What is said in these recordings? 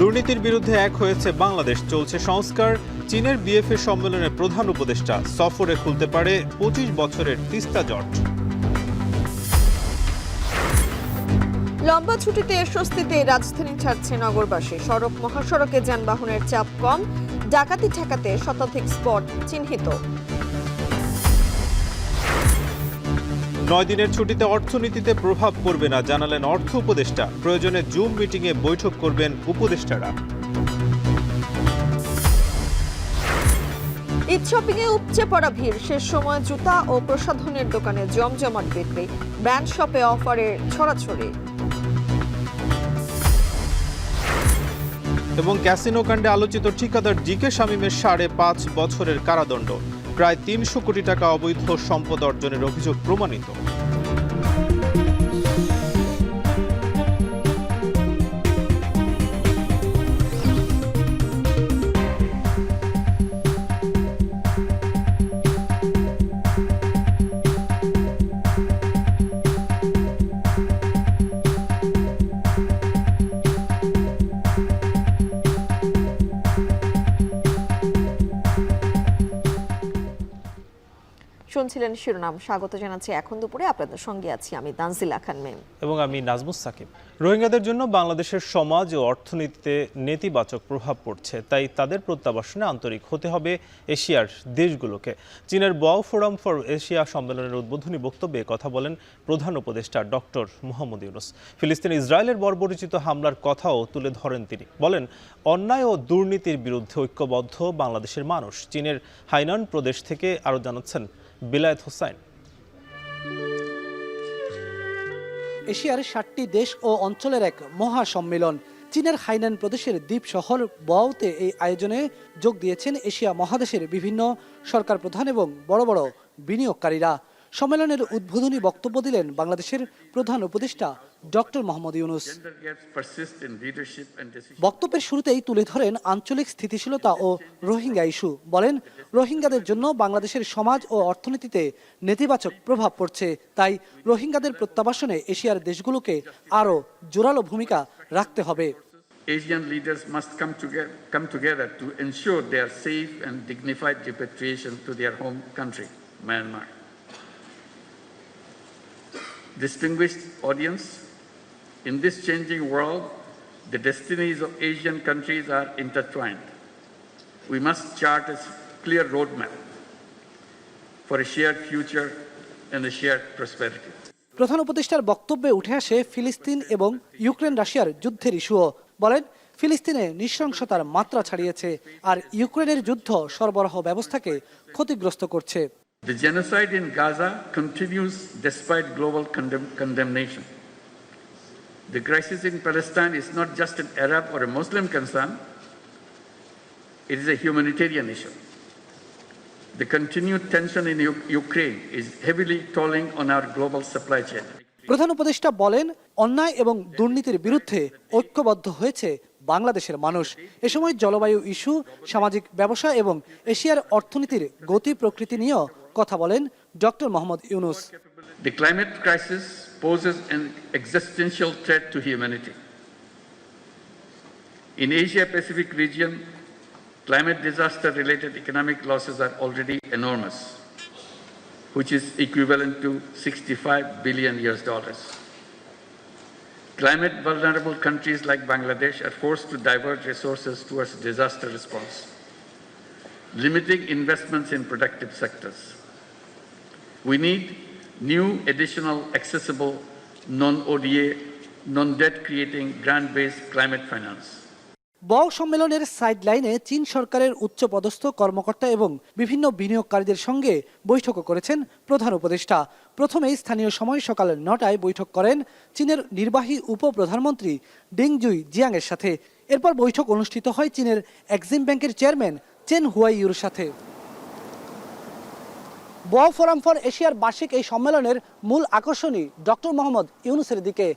দুর্নীতির বিরুদ্ধে এক হয়েছে বাংলাদেশ, চলছে সংস্কার। চীনের বিএফএ সম্মেলনের প্রধান উপদেষ্টা সফরে খুলতে পারে ২৫ বছরের তিস্তা জট। লম্বা ছুটিতে স্বস্তিতে রাজধানী ছাড়ছে নগরবাসী। সড়ক মহাসড়কে যানবাহনের চাপ কম, ডাকাতি ঠেকাতে শতাধিক স্পট চিহ্নিত। ৯ দিনের ছুটিতে অর্থনীতিতে প্রভাব পড়বে না জানালেন অর্থ উপদেষ্টা। প্রয়োজনে জুম মিটিংয়ে বৈঠক করবেন উপদেষ্টারা। ঈদ শপিংয়ে উপচে পড়া ভিড়, শেষ সময় জুতা ও প্রসাধনের দোকানে জমজমাট বিক্রি, ব্র্যান্ড শপে অফারের ছড়াছড়ি। এবং ক্যাসিনো কাণ্ডে আলোচিত ঠিকাদার ডিকে শামীমের ৫.৫ বছরের কারাদণ্ড, প্রায় ৩০০ কোটি টাকা অবৈধ সম্পদ অর্জনের অভিযোগ প্রমাণিত। শুনছিলেন শিরোনাম। স্বাগত জানাচ্ছি এখন দুপুরে, আপনাদের সঙ্গে আছি আমি তানজিলা খান মেম এবং আমি নাজমুস সাকিব। রোহিঙ্গাদের জন্য বাংলাদেশের সমাজ ও অর্থনীতিতে নেতিবাচক প্রভাব পড়ছে, তাই তাদের প্রত্যাবাসনে আন্তরিক হতে হবে এশিয়ার দেশগুলোকে। চীনের বাও ফোরাম ফর এশিয়া সম্মেলনের উদ্বোধনী বক্তব্যে কথা বলেন প্রধান উপদেষ্টা ডক্টর মোহাম্মদ ইউনূস। ফিলিস্তিন ইসরায়েলের বর্বরোচিত হামলার কথাও তুলে ধরেন তিনি। বলেন, অন্যায় ও দুর্নীতির বিরুদ্ধে ঐক্যবদ্ধ বাংলাদেশের মানুষ। চীনের হাইনান প্রদেশ থেকে আরও জানাচ্ছেন বিলায়েত হোসাইন। এশিয়ার ৭টি দেশ ও অঞ্চলের এক মহা সম্মেলন। চীনের হাইনান প্রদেশের দ্বীপ শহর বাওতে এই আয়োজনে যোগ দিয়েছেন এশিয়া মহাদেশের বিভিন্ন সরকার প্রধান এবং বড় বড় বিনিয়োগকারীরা। সম্মেলনের উদ্বোধনী বক্তব্য দিলেন বাংলাদেশের প্রধান উপদেষ্টা ডক্টর মোহাম্মদ ইউনূস। বক্তব্যের শুরুতেই তুলে ধরেন আঞ্চলিক স্থিতিশীলতা ও রোহিঙ্গা ইস্যু। বলেন, রোহিঙ্গাদের জন্য বাংলাদেশের সমাজ ও অর্থনীতিতে নেতিবাচক প্রভাব পড়ছে, তাই রোহিঙ্গাদের প্রত্যাবাসনে এশিয়ার দেশগুলোকে আরও জোরালো ভূমিকা রাখতে হবে। Asian leaders must come together to ensure their safe and dignified repatriation to their home country, Myanmar. Distinguished audience, in this changing world, the destinies of Asian countries are intertwined. We must chart a clear roadmap for a shared future and a shared prosperity. প্রধান উপদেষ্টার বক্তব্যে উঠে আসে ফিলিস্তিন এবং Ukraine রাশিয়ার যুদ্ধের ইস্যুও। বলেন, ফিলিস্তিনে নৃশংসতার মাত্রা ছাড়িয়েছে, আর ইউক্রেনের যুদ্ধ সরবরাহ ব্যবস্থাকে ক্ষতিগ্রস্ত করছে। The genocide in Gaza continues despite global condemnation. The crisis in Palestine is not just an Arab or a Muslim concern, it is a humanitarian issue. The continued tension in Ukraine is heavily tolling on our global supply chain. প্রধান উপদেষ্টা বলেন, অন্যায় এবং দুর্নীতির বিরুদ্ধে ঐক্যবদ্ধ হয়েছে বাংলাদেশের মানুষ। এ সময় জলবায়ু ইস্যু, সামাজিক ব্যবসা এবং এশিয়ার অর্থনীতির গতি প্রকৃতি নিয়েও কথা বলেন doctor Mohammad Yunus. The climate crisis poses an existential threat to humanity. In Asia-Pacific region, climate disaster-related economic losses are already enormous, which is equivalent to $65 billion. Climate vulnerable countries like Bangladesh are forced to divert resources towards disaster response, limiting investments in productive sectors. We need new, additional, accessible, non-ODA, non-debt creating grant-based climate finance. বাও সম্মেলনের সাইডলাইনে চীন সরকারের উচ্চপদস্থ কর্মকর্তা এবং বিভিন্ন বিনিয়োগকারীদের সঙ্গে বৈঠকও করেছেন প্রধান উপদেষ্টা। প্রথমেই স্থানীয় সময় সকাল ৯টায় বৈঠক করেন চীনের নির্বাহী উপপ্রধানমন্ত্রী ডিংজুই জিয়াংয়ের সাথে। এরপর বৈঠক অনুষ্ঠিত হয় চীনের এক্সিম ব্যাংকের চেয়ারম্যান চেন হুয়াইইউর সাথে। বাও ফোরাম ফর এশিয়ার বার্ষিক এই সম্মেলনের মূল আকর্ষণই ডক্টর মোহাম্মদ ইউনূসের দিকে।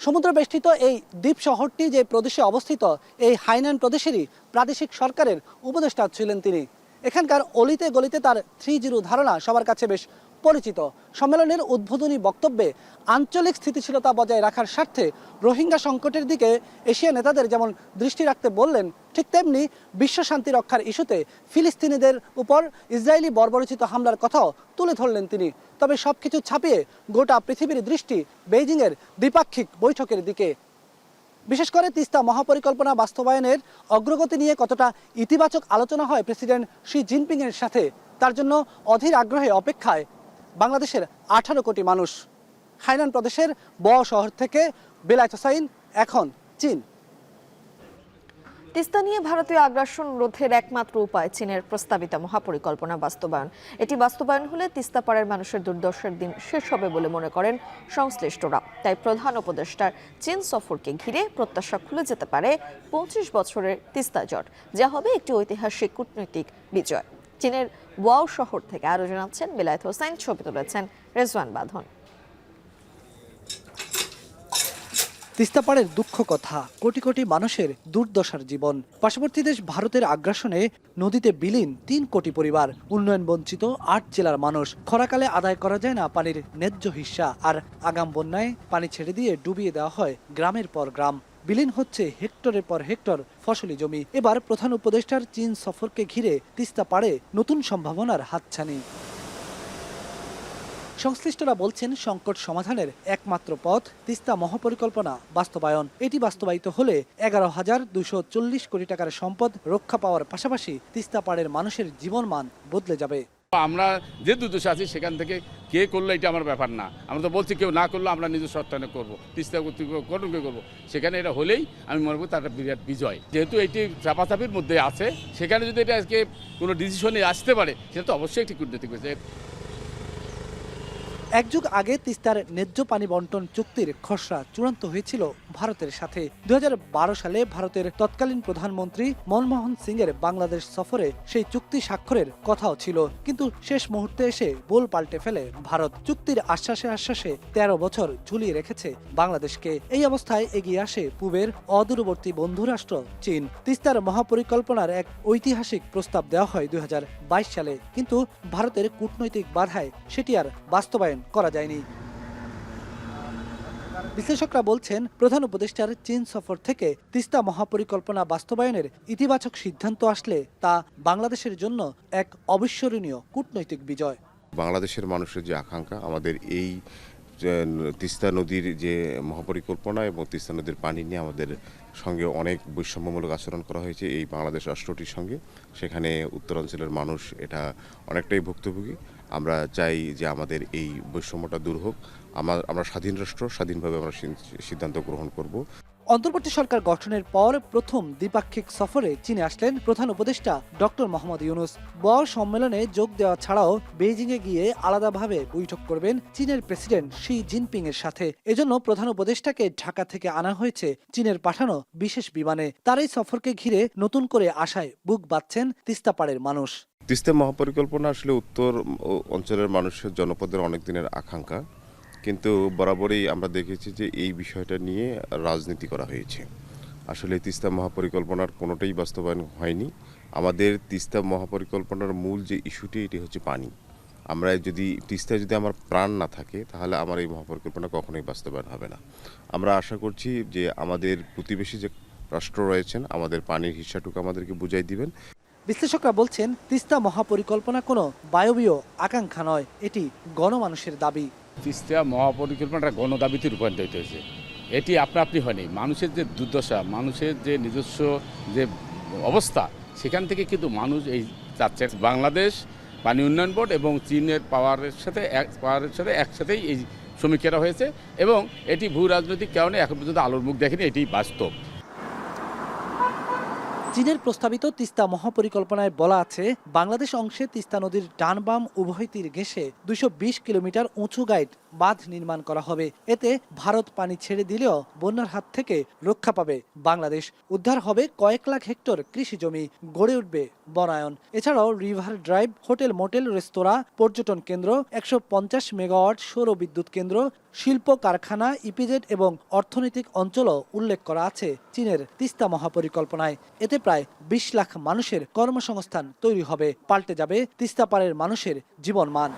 সমুদ্রবেষ্টিত এই দ্বীপ শহরটি যে প্রদেশে অবস্থিত, এই হাইনান প্রদেশেরই প্রাদেশিক সরকারের উপদেষ্টা ছিলেন তিনি। এখানকার অলিতে গলিতে তার 3-0 ধারণা সবার কাছে বেশ পরিচিত। সম্মেলনের উদ্বোধনী বক্তব্যে আঞ্চলিক স্থিতিশীলতা বজায় রাখার স্বার্থে রোহিঙ্গা সংকটের দিকে এশিয়া নেতাদের যেমন দৃষ্টি রাখতে বললেন, ঠিক তেমনি বিশ্ব শান্তি রক্ষার ইস্যুতে ফিলিস্তিনিদের উপর ইসরায়েলি বর্বরোচিত হামলার কথাও তুলে ধরলেন তিনি। তবে সবকিছু ছাপিয়ে গোটা পৃথিবীর দৃষ্টি বেইজিংয়ের দ্বিপাক্ষিক বৈঠকের দিকে। বিশেষ করে তিস্তা মহাপরিকল্পনা বাস্তবায়নের অগ্রগতি নিয়ে কতটা ইতিবাচক আলোচনা হয় প্রেসিডেন্ট শি জিনপিংয়ের সাথে, তার জন্য অধীর আগ্রহে অপেক্ষায় বাংলাদেশের 18 কোটি মানুষ। হাইনান প্রদেশের ব শহর থেকে বেলায়েত হোসাইন, এখন চীন। তিস্তা নিয়ে ভারতীয় আগ্রাসন রোধের একমাত্র উপায় চীনের প্রস্তাবিত মহাপরিকল্পনা বাস্তবায়ন। এটি বাস্তবায়ন হলে তিস্তা পাড়ের মানুষের দুর্দশার দিন শেষ হবে বলে মনে করেন সংশ্লিষ্টরা। তাই প্রধান উপদেষ্টার চীন সফরকে ঘিরে প্রত্যাশা খুলে যেতে পারে 25 বছরের তিস্তা জট, যা হবে একটি ঐতিহাসিক কূটনৈতিক বিজয়। চীনের ওয়াও শহর থেকে আরো জানাচ্ছেন বেলায়েত হোসাইন, ছবি তুলেছেন রেজওয়ান বাঁধন। তিস্তা পাড়ের দুঃখ কথা, কোটি কোটি মানুষের দুর্দশার জীবন। পার্শ্ববর্তী দেশ ভারতের আগ্রাসনে নদীতে বিলীন 3 কোটি পরিবার, উন্নয়ন বঞ্চিত 8 জেলার মানুষ। খরাকালে আদায় করা যায় না পানির ন্যায্য হিস্সা, আর আগাম বন্যায় পানি ছেড়ে দিয়ে ডুবিয়ে দেওয়া হয় গ্রামের পর গ্রাম। বিলীন হচ্ছে হেক্টরের পর হেক্টর ফসলি জমি। এবার প্রধান উপদেষ্টার চীন সফরকে ঘিরে তিস্তা পাড়ে নতুন সম্ভাবনার হাতছানি। সংশ্লিষ্টরা বলছেন, সংকট সমাধানের একমাত্র পথ তিস্তা মহাপরিকল্পনা বাস্তবায়ন। এটি বাস্তবায়িত হলে 11,240 কোটি টাকার সম্পদ রক্ষা পাওয়ার পাশাপাশি তিস্তা পাড়ের মানুষের জীবনমান বদলে যাবে। আমরা যে দুর্দশা আছি সেখান থেকে কে করলো এটা আমার ব্যাপার না। আমরা তো বলছি কেউ না করলো আমরা নিজস্ব অর্থায়নে করবো, তিস্তা কর্তৃপক্ষকে করবো। সেখানে এটা হলেই আমি মনে করি তার একটা বিরাট বিজয়। যেহেতু এটি চাপাচাপির মধ্যে আছে, সেখানে যদি এটা আজকে কোনো ডিসিশনে আসতে পারে, সেটা তো অবশ্যই একটি কূটনৈতিক বিষয়। এক যুগ আগে তিস্তার ন্যায্য পানি বন্টন চুক্তির খসড়া চূড়ান্ত হয়েছিল ভারতের সাথে। 2012 সালে ভারতের তৎকালীন প্রধানমন্ত্রী মনমোহন সিংয়ের বাংলাদেশ সফরে সেই চুক্তি স্বাক্ষরের কথাও ছিল, কিন্তু শেষ মুহূর্তে এসে বোল পাল্টে ফেলে ভারত। চুক্তির আশ্বাসে 13 বছর ঝুলিয়ে রেখেছে বাংলাদেশকে। এই অবস্থায় এগিয়ে আসে পূবের অদূরবর্তী বন্ধুরাষ্ট্র চীন। তিস্তার মহাপরিকল্পনার এক ঐতিহাসিক প্রস্তাব দেওয়া হয় 2022 সালে, কিন্তু ভারতের কূটনৈতিক বাধায় সেটি আর বাস্তবায়ন করা যায়নি। বিশ্লেষকরা বলছেন, প্রধান উপদেষ্টার চীন সফর থেকে তিস্তা মহাপরিকল্পনা বাস্তবায়নের ইতিবাচক সিদ্ধান্ত আসলে তা বাংলাদেশের জন্য এক অবিস্মরণীয় কূটনৈতিক বিজয়। বাংলাদেশের মানুষের যে আকাঙ্ক্ষা, আমাদের এই তিস্তা নদীর যে মহাপরিকল্পনা এবং তিস্তা নদীর পানি নিয়ে আমাদের সঙ্গে অনেক বৈষম্যমূলক আচরণ করা হয়েছে এই বাংলাদেশ রাষ্ট্রটির সঙ্গে। সেখানে উত্তরাঞ্চলের মানুষ এটা অনেকটাই ভুক্তভোগী। আমরা চাই যে আমাদের এই বৈষম্যটা দূর হোক। আমরা স্বাধীন রাষ্ট্র, স্বাধীনভাবে আমরা সিদ্ধান্ত গ্রহণ করব। অন্তর্বর্তী সরকার গঠনের পর প্রথম দ্বিপাক্ষিক সফরে চীনে আসলেন প্রধান উপদেষ্টা ডক্টর মোহাম্মদ ইউনূস। বড় সম্মেলনে যোগ দেওয়া ছাড়াও বেইজিংয়ে গিয়ে আলাদাভাবে বৈঠক করবেন চীনের প্রেসিডেন্ট শি জিনপিং এর সাথে। এজন্য প্রধান উপদেষ্টাকে ঢাকা থেকে আনা হয়েছে চীনের পাঠানো বিশেষ বিমানে। তার এই সফরকে ঘিরে নতুন করে আশায় বুক বাঁধছেন তিস্তা পাড়ের মানুষ। তিস্তা মহাপরিকল্পনা আসলে উত্তর অঞ্চলের মানুষের জনপদের অনেক দিনের আকাঙ্ক্ষা, কিন্তু বরাবরই আমরা দেখেছি যে এই বিষয়টা নিয়ে রাজনীতি করা হয়েছে। আসলে তিস্তা মহাপরিকল্পনার কোনোটাই বাস্তবায়ন হয়নি। আমাদের তিস্তা মহাপরিকল্পনার মূল যে ইস্যুটি, এটি হচ্ছে পানি। আমরা তিস্তায় যদি আমার প্রাণ না থাকে, তাহলে আমার এই মহাপরিকল্পনা কখনোই বাস্তবায়ন হবে না। আমরা আশা করছি যে আমাদের প্রতিবেশী যে রাষ্ট্র রয়েছেন, আমাদের পানির হিস্সাটুকু আমাদেরকে বুঝাই দিবেন। বিশ্লেষকরা বলছেন, তিস্তা মহাপরিকল্পনা কোনো বায়বীয় আকাঙ্ক্ষা নয়, এটি গণমানুষের দাবি। তিস্তা মহাপরিকল্পনাটা গণদাবিতে রূপান্তরিত হয়েছে। এটি আপনি হয়নি। মানুষের যে দুর্দশা, মানুষের যে নিজস্ব যে অবস্থা, সেখান থেকে কিন্তু মানুষ এই চাচ্ছে। বাংলাদেশ পানি উন্নয়ন বোর্ড এবং চীনের পাওয়ারের সাথে একসাথেই এই সমীক্ষাটা হয়েছে, এবং এটি ভূ রাজনৈতিক কারণে এখন পর্যন্ত আলোর মুখ দেখেনি, এটি বাস্তব। চীনের প্রস্তাবিত তিস্তা মহাপরিকল্পনায় বলা আছে, বাংলাদেশ অংশে তিস্তা নদীর ডান বাম উভয় তীর ঘেঁষে 220 কিলোমিটার উঁচু গাইড বাঁধ নির্মাণ করা হবে। এতে ভারত পানি ছেড়ে দিলেও বন্যার হাত থেকে রক্ষা পাবে বাংলাদেশ। উদ্ধার হবে কয়েক লাখ হেক্টর কৃষি জমি, গড়ে উঠবে বনায়ন। এছাড়াও রিভার ড্রাইভ, হোটেল, মোটেল, রেস্তোরাঁ, পর্যটন কেন্দ্র, 150 মেগাওয়াট সৌর বিদ্যুৎ কেন্দ্র, শিল্প কারখানা, ইপিজেড এবং অর্থনৈতিক অঞ্চলও উল্লেখ করা আছে চীনের তিস্তা মহাপরিকল্পনায়। এতে প্রায় 20 লাখ মানুষের কর্মসংস্থান তৈরি হবে, পাল্টে যাবে তিস্তা পাড়ের মানুষের জীবনমান।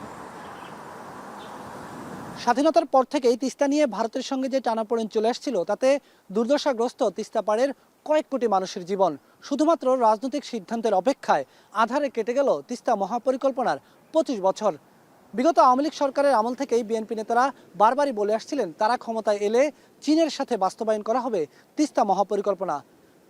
স্বাধীনতার পর থেকেই তিস্তা নিয়ে ভারতের সঙ্গে যে টানাপোড়েন চলে আসছিল তাতে দুর্দশাগ্রস্ত তিস্তা পাড়ের কয়েক কোটি মানুষের জীবন শুধুমাত্র রাজনৈতিক সিদ্ধান্তের অপেক্ষায় আধারে কেটে গেল তিস্তা মহাপরিকল্পনার 25 বছর। বিগত আওয়ামী লীগ সরকারের আমল থেকেই বিএনপি নেতারা বারবারই বলে আসছিলেন তারা ক্ষমতায় এলে চীনের সাথে বাস্তবায়ন করা হবে তিস্তা মহাপরিকল্পনা।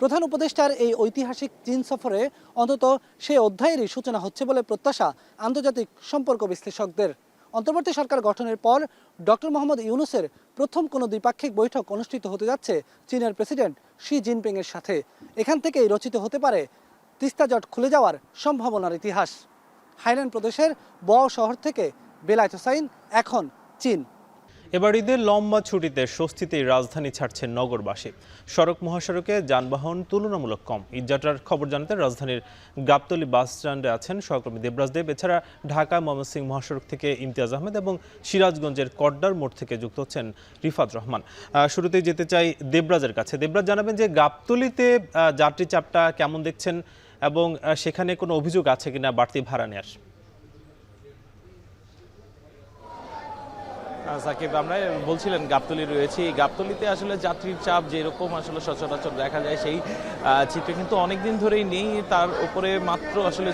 প্রধান উপদেষ্টার এই ঐতিহাসিক চীন সফরে অন্তত সেই অধ্যায়েরই সূচনা হচ্ছে বলে প্রত্যাশা আন্তর্জাতিক সম্পর্ক বিশ্লেষকদের। অন্তর্বর্তী সরকার গঠনের পর ডক্টর মোহাম্মদ ইউনূসের প্রথম কোনো দ্বিপাক্ষিক বৈঠক অনুষ্ঠিত হতে যাচ্ছে চীনের প্রেসিডেন্ট শি জিনপিংয়ের সাথে। এখান থেকেই রচিত হতে পারে তিস্তা জট খুলে যাওয়ার সম্ভাবনার ইতিহাস। হাইল্যান্ড প্রদেশের বও শহর থেকে বেলায়েত হোসাইন, এখন চীন। এবার ঈদের লম্বা ছুটিতে স্বস্তিতেই রাজধানী ছাড়ছেন নগরবাসী। সড়ক মহাসড়কে যানবাহন তুলনামূলক কম। ঈদযাত্রার খবর জানাতে রাজধানীর গাবতলী বাস স্ট্যান্ডে আছেন সহকর্মী দেবরাজ দেব। এছাড়া ঢাকা ময়মনসিংহ মহাসড়ক থেকে ইমতিয়াজ আহমেদ এবং সিরাজগঞ্জের কড্ডার মোড় থেকে যুক্ত হচ্ছেন রিফাত রহমান। শুরুতেই যেতে চাই দেবরাজের কাছে। দেবরাজ, জানাবেন যে গাবতলীতে যাত্রী চাপটা কেমন দেখছেন এবং সেখানে কোনো অভিযোগ আছে কিনা বাড়তি ভাড়া নেওয়ার? সাকিব, আমরা বলছিলেন গাবতলী রয়েছে। এই গাবতলীতে আসলে যাত্রীর চাপ যেরকম আসলে সচরাচর দেখা যায় সেই চিত্র কিন্তু অনেকদিন ধরেই নেই। তার উপরে মাত্র আসলে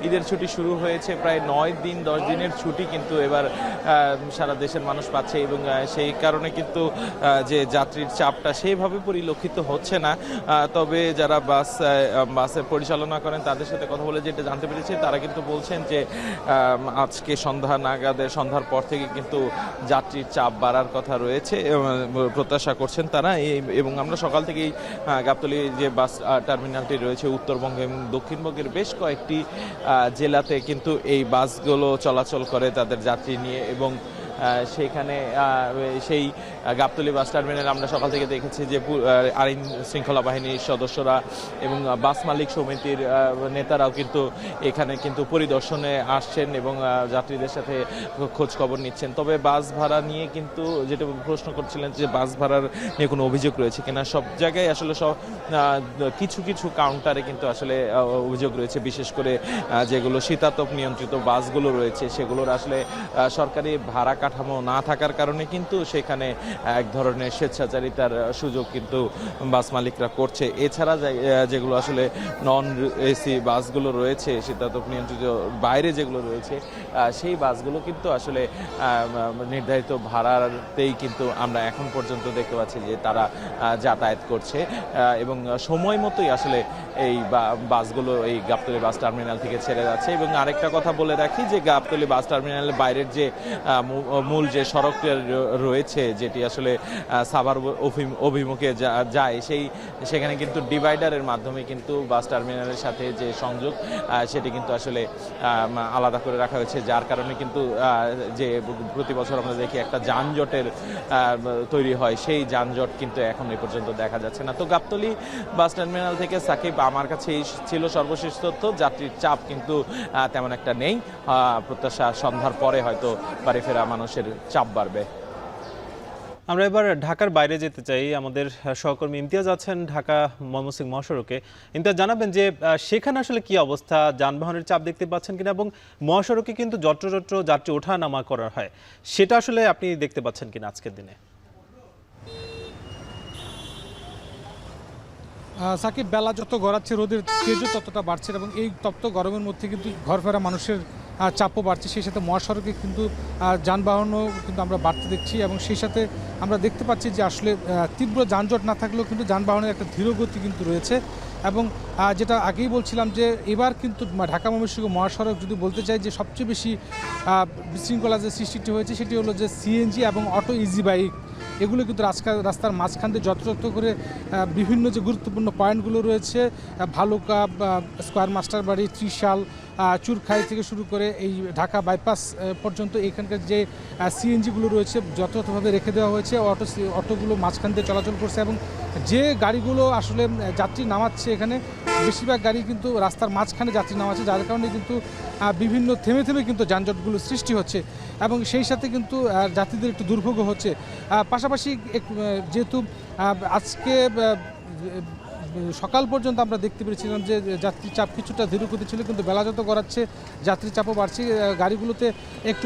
ঈদের ছুটি শুরু হয়েছে, প্রায় 9-10 দিনের ছুটি কিন্তু এবার সারা দেশের মানুষ পাচ্ছে এবং সেই কারণে কিন্তু যে যাত্রীর চাপটা সেইভাবে পরিলক্ষিত হচ্ছে না। তবে যারা বাসের পরিচালনা করেন তাদের সাথে কথা বলে যেটা জানতে পেরেছি, তারা কিন্তু বলছেন যে আজকে সন্ধ্যার পর থেকে কিন্তু যাত্রীর চাপ বাড়ার কথা রয়েছে, প্রত্যাশা করছেন তারা। এবং আমরা সকাল থেকেই গাবতলী যে বাস টার্মিনালটি রয়েছে উত্তরবঙ্গ এবং দক্ষিণবঙ্গের বেশ কয়েকটি জেলাতে কিন্তু এই বাসগুলো চলাচল করে তাদের যাত্রী নিয়ে এবং সেখানে সেই গাবতলী বাস টার্মিনালে আমরা সকাল থেকে দেখেছি যে আইন শৃঙ্খলা বাহিনীর সদস্যরা এবং বাস মালিক সমিতির নেতারাও কিন্তু এখানে কিন্তু পরিদর্শনে আসছেন এবং যাত্রীদের সাথে খোঁজ খবর নিচ্ছেন। তবে বাস ভাড়া নিয়ে কিন্তু যেটা প্রশ্ন করছিলেন যে বাস ভাড়ার নিয়ে কোনো অভিযোগ রয়েছে কিনা, সব জায়গায় আসলে কিছু কিছু কাউন্টারে কিন্তু আসলে অভিযোগ রয়েছে, বিশেষ করে যেগুলো শীতাতপ নিয়ন্ত্রিত বাসগুলো রয়েছে সেগুলোর আসলে সরকারি ভাড়া কাঠামো না থাকার কারণে কিন্তু সেখানে এক ধরনের স্বেচ্ছাচারিতার সুযোগ কিন্তু বাস মালিকরা করছে। এছাড়া যেগুলো আসলে নন এসি বাসগুলো রয়েছে, শীতাতপ নিয়ন্ত্রিত বাইরে যেগুলো রয়েছে সেই বাসগুলো কিন্তু আসলে নির্ধারিত ভাড়াতেই কিন্তু আমরা এখন পর্যন্ত দেখতে পাচ্ছি যে তারা যাতায়াত করছে এবং সময় মতোই আসলে এই বাসগুলো এই গাবতলী বাস টার্মিনাল থেকে ছেড়ে যাচ্ছে। এবং আরেকটা কথা বলে রাখি যে গাবতলী বাস টার্মিনালের বাইরের যে মূল যে সড়কটি রয়েছে যেটি আসলে সাভার অভিমুখে যায় সেখানে কিন্তু ডিভাইডারের মাধ্যমে কিন্তু বাস টার্মিনালের সাথে যে সংযোগ সেটি কিন্তু আসলে আলাদা করে রাখা হয়েছে, যার কারণে কিন্তু যে প্রতি বছর আমরা দেখি একটা যানজটের তৈরি হয় সেই যানজট কিন্তু এখন এই পর্যন্ত দেখা যাচ্ছে না। তো গাবতলী বাস টার্মিনাল থেকে সাকিব, আমার কাছে এই ছিল সর্বশেষ তথ্য। যাত্রীর চাপ কিন্তু তেমন একটা নেই, প্রত্যাশা সন্ধ্যার পরে হয়তো বাড়ি ফেরা মানুষের চাপ বাড়বে। আমরা এবার ঢাকার বাইরে যেতে চাই। আমাদের সহকর্মী ইমতিয়াজ আছেন ঢাকা ময়মনসিংহ মহাসড়কে। ইমতিয়াজ, জানাবেন যে সেখানে আসলে কি অবস্থা, যানবাহনের চাপ দেখতে পাচ্ছেন কিনা এবং মহাসড়কে কিন্তু যত্র যাত্রী ওঠা নামা করা হয়, সেটা আসলে আপনি দেখতে পাচ্ছেন কিনা আজকের দিনে? সাকিব, বেলা যত গড়াচ্ছে রোদের তেজও ততটা বাড়ছে এবং এই তপ্ত গরমের মধ্যে কিন্তু ঘর ফেরা মানুষের চাপও বাড়ছে। সেই সাথে মহাসড়কে কিন্তু যানবাহনও কিন্তু আমরা বাড়তে দেখছি এবং সেই সাথে আমরা দেখতে পাচ্ছি যে আসলে তীব্র যানজট না থাকলেও কিন্তু যানবাহনের একটা ধীরগতি কিন্তু রয়েছে। এবং যেটা আগেই বলছিলাম যে এবার কিন্তু ঢাকা ময়মনসিংহ মহাসড়ক যদি বলতে চাই যে সবচেয়ে বেশি বিশৃঙ্খলা যে সৃষ্টিটি হয়েছে সেটি হলো যে সিএনজি এবং অটো ইজি বাইক, এগুলো কিন্তু রাস্তার মাঝখান দিয়ে যত্র করে বিভিন্ন যে গুরুত্বপূর্ণ পয়েন্টগুলো রয়েছে ভালুকা, স্কয়ার মাস্টারবাড়ি, ত্রিশাল, চুরখাই থেকে শুরু করে এই ঢাকা বাইপাস পর্যন্ত এখানকার যে সিএনজিগুলো রয়েছে যথাযথভাবে রেখে দেওয়া হয়েছে। অটোগুলো মাঝখান দিয়ে চলাচল করছে এবং যে গাড়িগুলো আসলে যাত্রী নামাচ্ছে এখানে বেশিরভাগ গাড়ি কিন্তু রাস্তার মাঝখানে যাত্রী নামাচ্ছে, যার কারণে কিন্তু বিভিন্ন থেমে কিন্তু যানজটগুলো সৃষ্টি হচ্ছে এবং সেই সাথে কিন্তু যাত্রীদের একটু দুর্ভোগ হচ্ছে। পাশাপাশি যেহেতু আজকে সকাল পর্যন্ত আমরা দেখতে পেরেছিলাম যে যাত্রীর চাপ কিছুটা ধীরগতি ছিল, কিন্তু বেলা যত গড়াচ্ছে যাত্রীর চাপও বাড়ছে। গাড়িগুলোতে একটু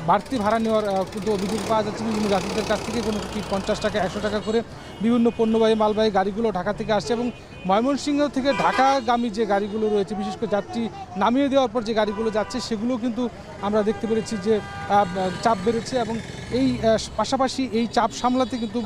বাড়তি ভাড়া নেওয়ার কিন্তু অভিযোগ পাওয়া যাচ্ছে বিভিন্ন যাত্রীদের কাছ থেকে, কোনো 50 টাকা 100 টাকা করে বিভিন্ন পণ্যবাহী মালবাহী গাড়িগুলো ঢাকা থেকে আসছে। এবং ময়মনসিংহ থেকে ঢাকাগামী যে গাড়িগুলো রয়েছে, বিশেষ করে যাত্রী নামিয়ে দেওয়ার পর যে গাড়িগুলো যাচ্ছে সেগুলো কিন্তু আমরা দেখতে পেরেছি যে চাপ বেড়েছে। এবং এই পাশাপাশি এই চাপ সামলাতে কিন্তু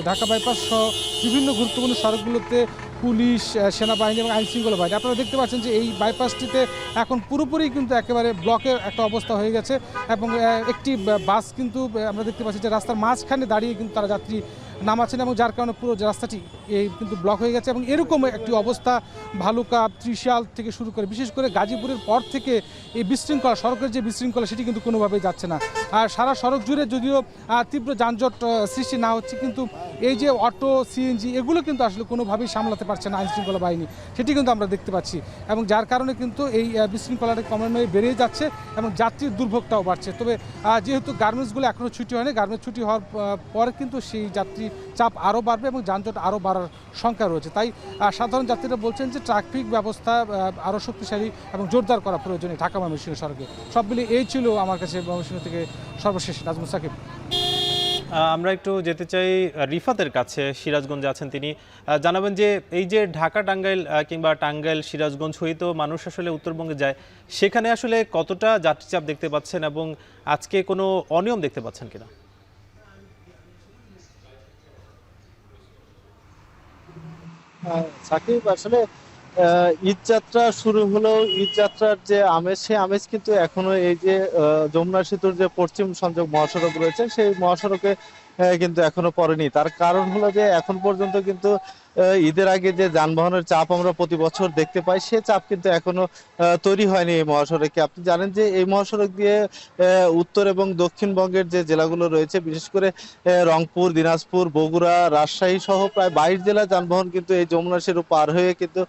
ঢাকা বাইপাস সহ বিভিন্ন গুরুত্বপূর্ণ সড়কগুলোতে পুলিশ, সেনাবাহিনী এবং আইনশৃঙ্খলা বাহিনী, আপনারা দেখতে পাচ্ছেন যে এই বাইপাসটিতে এখন পুরোপুরি কিন্তু একেবারে ব্লকের একটা অবস্থা হয়ে গেছে। এবং একটি বাস কিন্তু আমরা দেখতে পাচ্ছি যে রাস্তার মাঝখানে দাঁড়িয়ে কিন্তু তারা যাত্রী নামাচ্ছেন, এবং যার কারণে পুরো রাস্তাটি এই কিন্তু ব্লক হয়ে গেছে। এবং এরকম একটি অবস্থা ভালুকা, ত্রিশাল থেকে শুরু করে বিশেষ করে গাজীপুরের পর থেকে এই বিশৃঙ্খলা, সড়কের যে বিশৃঙ্খলা সেটি কিন্তু কোনোভাবেই যাচ্ছে না। আর সারা সড়ক জুড়ে যদিও তীব্র যানজট সৃষ্টি না হচ্ছে, কিন্তু এই যে অটো, সিএনজি এগুলো কিন্তু আসলে কোনোভাবেই সামলাতে পারছে না আইনশৃঙ্খলা বাহিনী, সেটি কিন্তু আমরা দেখতে পাচ্ছি। এবং যার কারণে কিন্তু এই বিশৃঙ্খলাটা ক্রমান্বয়ে বেড়েই যাচ্ছে এবং যাত্রীর দুর্ভোগটাও বাড়ছে। তবে যেহেতু গার্মেন্টসগুলো এখনও ছুটি হয়নি, গার্মেন্টস ছুটি হওয়ার পরে কিন্তু সেই যাত্রী চাপ আরও বাড়বে এবং যানজট আরও বাড়ার সংখ্যা রয়েছে। তাই সাধারণ যাত্রীরা বলছেন যে ট্রাফিক ব্যবস্থা আরও শক্তিশালী এবং জোরদার করা প্রয়োজনীয় ঢাকা ময়মনসিংহ সড়কে। সব মিলিয়ে এই ছিল আমার কাছে ময়মনসিংহ থেকে সর্বশেষ। নাজমুল সাকিব। আমরা একটু যেতে চাই রিফাতের কাছে, সিরাজগঞ্জে আছেন তিনি। জানাবেন যে এই যে ঢাকা টাঙ্গাইল কিংবা টাঙ্গাইল সিরাজগঞ্জ হয়ে তো মানুষ আসলে উত্তরবঙ্গে যায়, সেখানে আসলে কতটা যাত্রী চাপ দেখতে পাচ্ছেন এবং আজকে কোনো অনিয়ম দেখতে পাচ্ছেন কিনা? সাকিব, আসলে ঈদ যাত্রা শুরু হলেও ঈদ যাত্রার যে আমেজ, সেই আমেজ কিন্তু এখনো এই যে যমুনা সেতুর যে পশ্চিম সংযোগ মহাসড়ক রয়েছে সেই মহাসড়কে কিন্তু এখনো পড়েনি। তার কারণ হলো যে এখন পর্যন্ত কিন্তু ঈদের আগে যে যানবাহনের চাপ আমরা প্রতি বছর দেখতে পাই, সে চাপ কিন্তু এখনো তৈরি হয়নি এই মহাসড়কে। আপনি জানেন যে এই মহাসড়ক দিয়ে উত্তর এবং দক্ষিণবঙ্গের যে জেলাগুলো রয়েছে, বিশেষ করে রংপুর, দিনাজপুর, বগুড়া, রাজশাহী সহ প্রায় 22 জেলা যানবাহন কিন্তু এই যমুনা সেতু পার হয়ে কিন্তু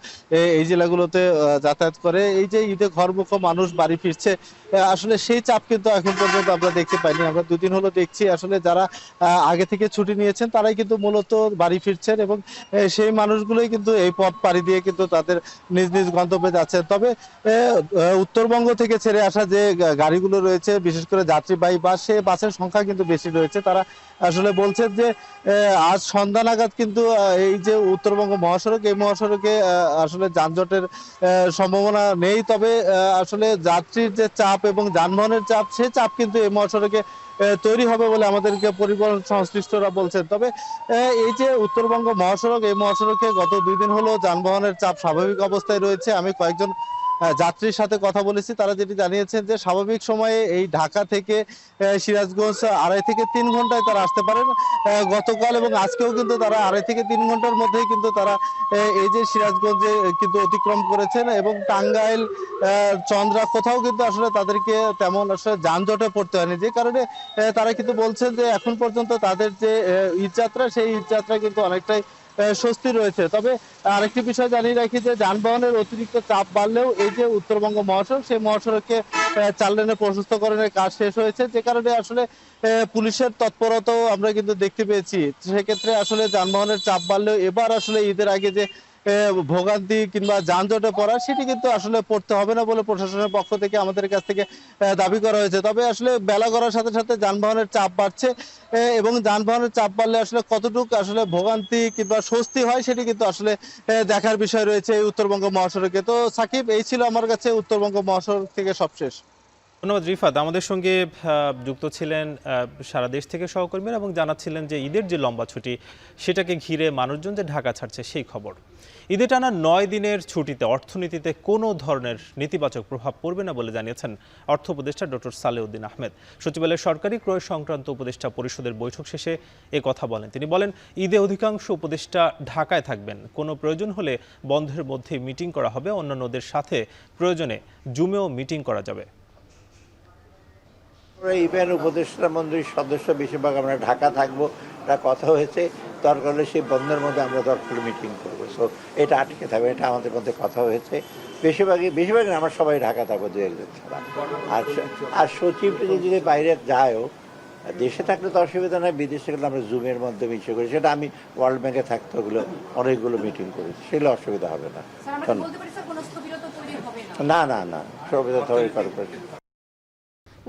এই জেলাগুলোতে যাতায়াত করে। এই যে ঈদে ঘরমুখ মানুষ বাড়ি ফিরছে, আসলে সেই চাপ কিন্তু এখন পর্যন্ত আমরা দেখতে পাইনি। আমরা দুদিন হলো দেখছি আসলে যারা আগে থেকে ছুটি নিয়েছেন তারাই কিন্তু মূলত বাড়ি ফিরছেন এবং সেই মানুষগুলোই কিন্তু এই পথ পাড়ি দিয়ে কিন্তু তাদের নিজ নিজ গন্তব্যে যাচ্ছেন। তবে উত্তরবঙ্গ থেকে ছেড়ে আসা যে গাড়িগুলো রয়েছে, বিশেষ করে যাত্রীবাহী বাস, সেই বাসের সংখ্যা কিন্তু বেশি রয়েছে। তারা আসলে বলছেন যে আজ সন্ধ্যা নাগাদ কিন্তু এই যে উত্তরবঙ্গ মহাসড়ক, এই মহাসড়কে আসলে যানজটের সম্ভাবনা নেই। তবে আসলে যাত্রীর যে চাপ এবং যানবাহনের চাপ, সে চাপ কিন্তু এই মহাসড়কে তৈরি হবে বলে আমাদেরকে পরিবহন সংশ্লিষ্টরা বলছেন। তবে এই যে উত্তরবঙ্গ মহাসড়ক, এই মহাসড়কে গত 2 দিন হলো যানবাহনের চাপ স্বাভাবিক অবস্থায় রয়েছে। আমি কয়েকজন যাত্রীর সাথে কথা বলেছি, তারা যেটি জানিয়েছেন যে স্বাভাবিক সময়ে এই ঢাকা থেকে সিরাজগঞ্জ 2.5 থেকে 3 ঘন্টায় তারা আসতে পারেন। গতকাল এবং আজকেও কিন্তু তারা 2.5 থেকে 3 ঘন্টার মধ্যেই কিন্তু তারা এই যে সিরাজগঞ্জে কিন্তু অতিক্রম করেছেন এবং টাঙ্গাইল, চন্দ্রা কোথাও কিন্তু আসলে তাদেরকে তেমন আসলে যানজটে পড়তে হয়নি, যে কারণে তারা কিন্তু বলছেন যে এখন পর্যন্ত তাদের যে ঈদ যাত্রা, সেই ঈদ যাত্রা কিন্তু অনেকটাই স্বস্তি রয়েছে। তবে আরেকটি বিষয় জানিয়ে রাখি যে যানবাহনের অতিরিক্ত চাপ বাড়লেও এই যে উত্তরবঙ্গ মহাসড়ক, সেই মহাসড়ককে 4 লেনে প্রশস্তকরণের কাজ শেষ হয়েছে, যে কারণে আসলে পুলিশের তৎপরতাও আমরা কিন্তু দেখতে পেয়েছি। সেক্ষেত্রে আসলে যানবাহনের চাপ বাড়লেও এবার আসলে ঈদের আগে যে ভোগান্তি কিংবা যানজটে পড়া, সেটি কিন্তু আসলে পড়তে হবে না বলে প্রশাসনের পক্ষ থেকে আমাদের কাছ থেকে দাবি করা হয়েছে। তবে আসলে বেলা করার সাথে সাথে যানবাহনের চাপ বাড়ছে এবং যানবাহনের চাপ বাড়লে আসলে কতটুকু আসলে ভোগান্তি কিংবা স্বস্তি হয়, সেটি কিন্তু আসলে দেখার বিষয় রয়েছে এই উত্তরবঙ্গ মহাসড়কে। তো সাকিব, এই ছিল আমার কাছে উত্তরবঙ্গ মহাসড়ক থেকে সবশেষ। ধন্যবাদ রিফাত। আমাদের সঙ্গে যুক্ত ছিলেন সারা দেশ থেকে সহকর্মীরা এবং জানাচ্ছিলেন যে ঈদের যে লম্বা ছুটি, সেটাকে ঘিরে মানুষজন যে ঢাকা ছাড়ছে সেই খবর। ঈদে টানা 9 দিনের ছুটিতে অর্থনীতিতে কোনো ধরনের নেতিবাচক প্রভাব পড়বে না বলে জানিয়েছেন অর্থ উপদেষ্টা ডক্টর সালেউদ্দিন আহমেদ। সচিবালয়ের সরকারি ক্রয় সংক্রান্ত উপদেষ্টা পরিষদের বৈঠক শেষে এ কথা বলেন তিনি। বলেন, ঈদে অধিকাংশ উপদেষ্টা ঢাকায় থাকবেন, কোনো প্রয়োজন হলে বন্ধের মধ্যে মিটিং করা হবে, অন্যান্যদের সাথে প্রয়োজনে জুমেও মিটিং করা যাবে। ইভেন উপদেষ্টা মন্ডলীর সদস্য বেশিরভাগ আমরা ঢাকা থাকবো, এটা কথা হয়েছে। দরকার হলে সেই বন্ধের মধ্যে আমরা দরকার মিটিং করবো। সো এটা আটকে থাকবে, এটা আমাদের মধ্যে কথা হয়েছে। বেশিরভাগই আমরা সবাই ঢাকা থাকবো, 2-1 জন ছাড়া। আর সচিব যদি বাইরে যায়ও, দেশে থাকলে তো অসুবিধা নয়, বিদেশে গেলে আমরা জুমের মাধ্যমে ইস্যু করি, সেটা আমি ওয়ার্ল্ড ব্যাংকে থাকতে ওগুলো অনেকগুলো মিটিং করেছি, সেগুলো অসুবিধা হবে না। না না না, সুবিধা তৈরি করবে।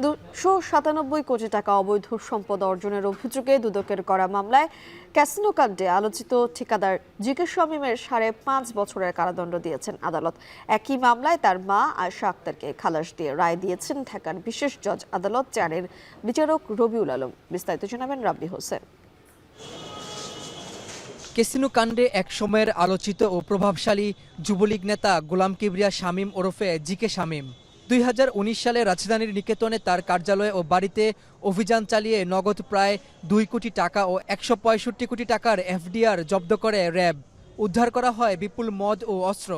297 কোটি টাকা অবৈধ সম্পদ অর্জনের অভিযোগে দুদকের করা মামলায় ক্যাসিনো কাণ্ডে আলোচিত ঠিকাদার জিকে শামীমের 5.5 বছরের কারাদণ্ড দিয়েছেন আদালত। একই মামলায় তার মা আয়েশা আক্তারকে খালাস দিয়ে রায় দিয়েছেন ঢাকার বিশেষ জজ আদালত 4-এর বিচারক রবিউল আলম। বিস্তারিত জানাবেন রাব্বি হোসেন। ক্যাসিনো কাণ্ডে এক সময়ের আলোচিত ও প্রভাবশালী যুবলীগ নেতা গোলাম কিবরিয়া শামীম ওরফে জিকে শামীম 2019 সালে রাজধানীর নিকেতনে তার কার্যালয় ও বাড়িতে অভিযান চালিয়ে নগদ প্রায় 2 কোটি টাকা ও 165 কোটি টাকার এফডিআর জব্দ করে র্যাব। উদ্ধার করা হয় বিপুল মদ ও অস্ত্র।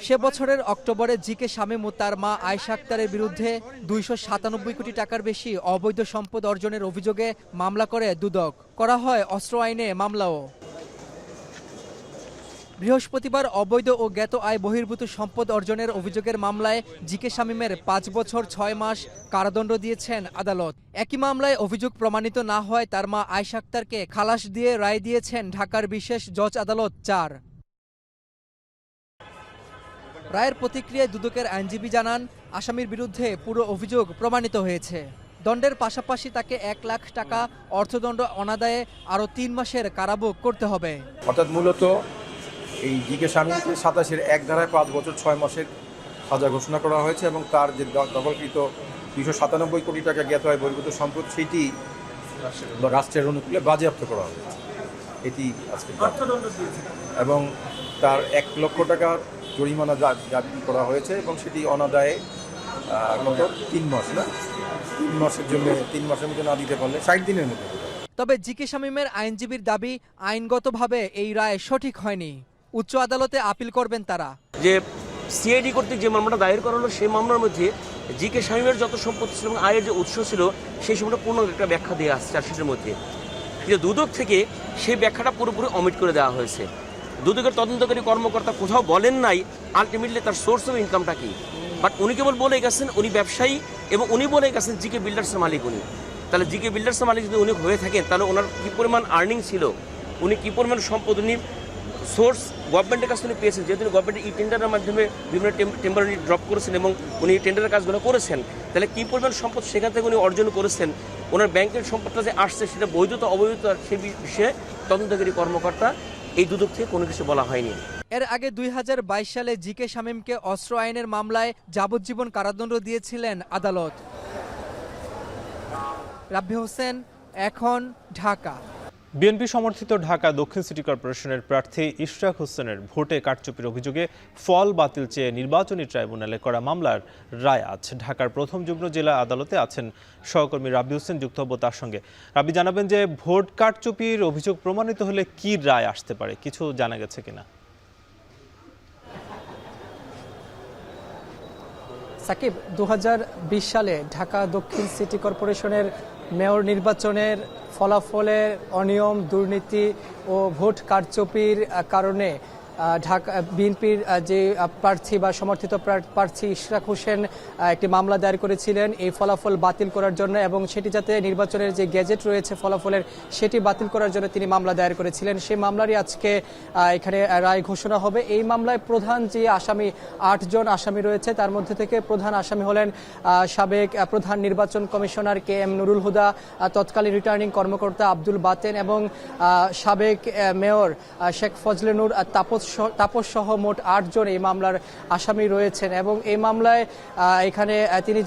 সে বছরের অক্টোবরে জিকে শামীম ও তার মা আয়েশা আক্তারের বিরুদ্ধে 297 কোটি টাকার বেশি অবৈধ সম্পদ অর্জনের অভিযোগে মামলা করে দুদক। করা হয় অস্ত্র আইনে মামলাও। বৃহস্পতিবার অবৈধ ও জ্ঞাত আয় বহির্ভূত সম্পদ অর্জনের অভিযোগের মামলায় জিকে শামীমের 5 বছর 6 মাস কারাদণ্ড দিয়েছেন আদালত। একই মামলায় অভিযোগ প্রমাণিত না হয় তার মা আয়েশা আক্তারকে খালাস দিয়ে রায় দিয়েছেন ঢাকার বিশেষ জজ আদালত 4। রায়ের প্রতিক্রিয়ায় দুদকের আইনজীবী জানান, আসামির বিরুদ্ধে পুরো অভিযোগ প্রমাণিত হয়েছে। দণ্ডের পাশাপাশি তাকে 1 লাখ টাকা অর্থদণ্ড অনাদায়ে আরও 3 মাসের কারাভোগ করতে হবে। অর্থাৎ মূলত এই জিকে শামীমকে 27-এর 1 ধারায় 5 বছর 6 মাসের সাজা ঘোষণা করা হয়েছে এবং তার যে দখলকৃত 297 কোটি টাকা জ্ঞাত আয় বহির্ভূত সম্পদ সেটি রাষ্ট্রের অনুকূলে বাজেয়াপ্ত করা হয়েছে। এটি আজকে এবং তার 1 লক্ষ টাকার জরিমানা দাবি করা হয়েছে এবং সেটি অনাদায়ে কত 3 মাস না 3 মাসের জন্য 3 মাসের মধ্যে না দিতে পারলে 60 দিনের মধ্যে। তবে জিকে শামীমের আইনজীবীর দাবি আইনগতভাবে এই রায় সঠিক হয়নি। উচ্চ আদালতে আপিল করবেন তারা। যে সিআইডি কর্তৃক যে মামলাটা দায়ের করা হলো সেই মামলার মধ্যে জিকে শামীমের যত সম্পত্তি ছিল এবং আয়ের যে উৎস ছিল সেই সময়টা পূর্ণ একটা ব্যাখ্যা দেওয়া আসছে চার্জশিটের মধ্যে, কিন্তু দুদক থেকে সেই ব্যাখ্যাটা পুরোপুরি অমিট করে দেওয়া হয়েছে। দুদকের তদন্তকারী কর্মকর্তা কোথাও বলেন নাই আলটিমেটলি তার সোর্স অফ ইনকামটা কি, বাট উনি কেবল বলে গেছেন উনি ব্যবসায়ী এবং উনি বলে গেছেন জিকে বিল্ডার্সের মালিক উনি। তাহলে জিকে বিল্ডার্সের মালিক যদি উনি হয়ে থাকেন তাহলে ওনার কী পরিমাণ আর্নিং ছিল, উনি কী পরিমাণ সম্পদ উনি সোর্স গভর্নমেন্টের কাছে উনি পেয়েছেন, যেহেতু গভর্নমেন্ট ই টেন্ডারের মাধ্যমে বিভিন্ন টেম্পারারি ড্রপ করেছেন এবং উনি টেন্ডারের কাজগুলো করেছেন, তাহলে কী পরিমাণ সম্পদ সেখান থেকে উনি অর্জন করেছেন, ওনার ব্যাংকের সম্পদটা যে আসছে সেটা বৈধতা অবৈধতা সেই বিষয়ে তদন্তকারী কর্মকর্তা এই দুদক থেকে কোনো কিছু বলা হয়নি। এর আগে 2022 সালে জিকে শামীমকে অস্ত্র আইনের মামলায় যাবজ্জীবন কারাদণ্ড দিয়েছিলেন আদালত। রাব্বি হোসেন, এখন, ঢাকা। বিএনপি সমর্থিত ঢাকা দক্ষিণ সিটি কর্পোরেশনের প্রার্থী ইশরাক হোসেনের ভোটে কারচুপির অভিযোগে ফল বাতিল চেয়ে নির্বাচনী ট্রাইব্যুনালে করা মামলার রায় আজ ঢাকার প্রথম যুগ্ম জেলা আদালতে আছেন সহকর্মী রাব্বি হোসেন, যুক্ত হব তার সঙ্গে। রাব্বি, জানাবেন যে ভোট কারচুপির অভিযোগ প্রমাণিত হলে কি রায় আসতে পারে, কিছু জানা গেছে কিনা? সাকিব, 2020 সালে ঢাকা দক্ষিণ সিটি কর্পোরেশনের মেয়র নির্বাচনের ফলাফলের অনিয়ম, দুর্নীতি ও ভোট কারচুপির কারণে ঢাকা বিএনপির যে প্রার্থী বা সমর্থিত প্রার্থী ইশরাক হোসেন একটি মামলা দায়ের করেছিলেন এই ফলাফল বাতিল করার জন্য, এবং সেটি যাতে নির্বাচনের যে গেজেট রয়েছে ফলাফলের সেটি বাতিল করার জন্য তিনি মামলা দায়ের করেছিলেন। সেই মামলারই আজকে এখানে রায় ঘোষণা হবে। এই মামলায় প্রধান যে আসামি 8 জন আসামি রয়েছে, তার মধ্যে থেকে প্রধান আসামি হলেন সাবেক প্রধান নির্বাচন কমিশনার KM নুরুল হুদা, তৎকালীন রিটার্নিং কর্মকর্তা আব্দুল বাতেন এবং সাবেক মেয়র শেখ ফজলে নূর তাপস সহ মোট 8 জন এই মামলার আসামি রয়েছেন। এবং এই মামলায় এখানে তিনি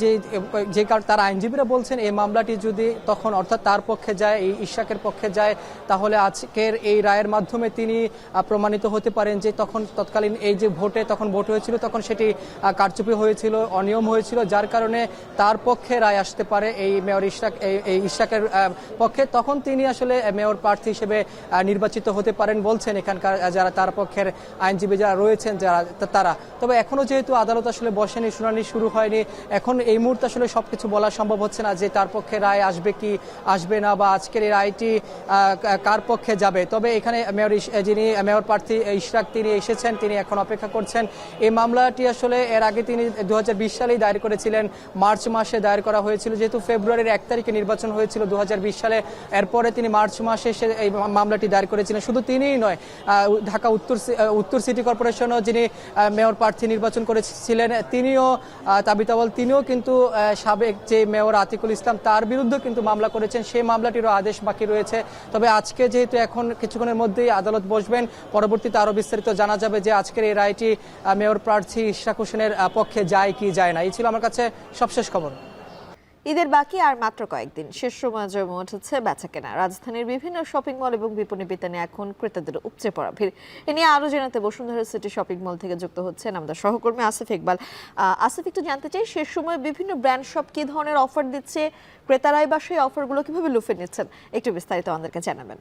যে তার আইনজীবীরা বলছেন এই মামলাটি যদি তখন অর্থাৎ তার পক্ষে যায়, এই ইশরাকের পক্ষে যায়, তাহলে আজকের এই রায়ের মাধ্যমে তিনি প্রমাণিত হতে পারেন যে তৎকালীন এই যে তখন ভোট হয়েছিল তখন সেটি কারচুপি হয়েছিল, অনিয়ম হয়েছিল, যার কারণে তার পক্ষে রায় আসতে পারে এই মেয়র এই ইশরাকের পক্ষে। তখন তিনি আসলে মেয়র প্রার্থী হিসেবে নির্বাচিত হতে পারেন বলছেন এখানকার যারা তার পক্ষের আইনজীবী যারা রয়েছেন তারা। তবে এখনও যেহেতু আদালত আসলে বসেনি, শুনানি শুরু হয়নি, এখন এই মুহূর্তে আসলে সবকিছু বলা সম্ভব হচ্ছে না যে তার পক্ষে রায় আসবে কি আসবে না, বা আজকের এই রায়টি কার পক্ষে যাবে। তবে এখানে যিনি মেয়র প্রার্থী ইশরাক তিনি এসেছেন, তিনি এখন অপেক্ষা করছেন। এই মামলাটি আসলে এর আগে তিনি 2020 সালেই দায়ের করেছিলেন, মার্চ মাসে দায়ের করা হয়েছিল, যেহেতু ফেব্রুয়ারির 1 তারিখে নির্বাচন হয়েছিল 2020 সালে। এরপরে তিনি মার্চ মাসে এই মামলাটি দায়ের করেছিলেন। শুধু তিনিই নয়, ঢাকা উত্তর সিটি কর্পোরেশনও যিনি মেয়র প্রার্থী নির্বাচন করেছিলেন তিনিও তাবিতাওয়াল, তিনিও কিন্তু সাবেক যে মেয়র আতিকুল ইসলাম তার বিরুদ্ধে কিন্তু মামলা করেছেন। সেই মামলাটিরও আদেশ বাকি রয়েছে। তবে আজকে যেহেতু এখন কিছুক্ষণের মধ্যেই আদালত বসবেন, পরবর্তীতে আরও বিস্তারিত জানা যাবে যে আজকের এই রায়টি মেয়র প্রার্থী ইশরাক হোসেনের পক্ষে যায় কি যায় না। এই ছিল আমার কাছে সবশেষ খবর। ঈদের বাকি আর মাত্র কয়েকদিন, শেষ সময় জমে উঠেছে বেচাকেনা। রাজধানীর বিভিন্ন শপিং মল এবং বিপণী বিতানে এখন ক্রেতাদের উপচে পড়া ভিড়। এ নিয়ে আরো জানাতে বসুন্ধরা সিটি শপিং মল থেকে যুক্ত হচ্ছেন আমাদের সহকর্মী আসিফ ইকবাল। আসিফ, একটু জানতে চাই শেষ সময় বিভিন্ন ব্র্যান্ড শপ কি ধরনের অফার দিচ্ছে, ক্রেতারাই বা সেই অফারগুলো কিভাবে লুফে নিচ্ছেন, একটু বিস্তারিত আমাদেরকে জানাবেন।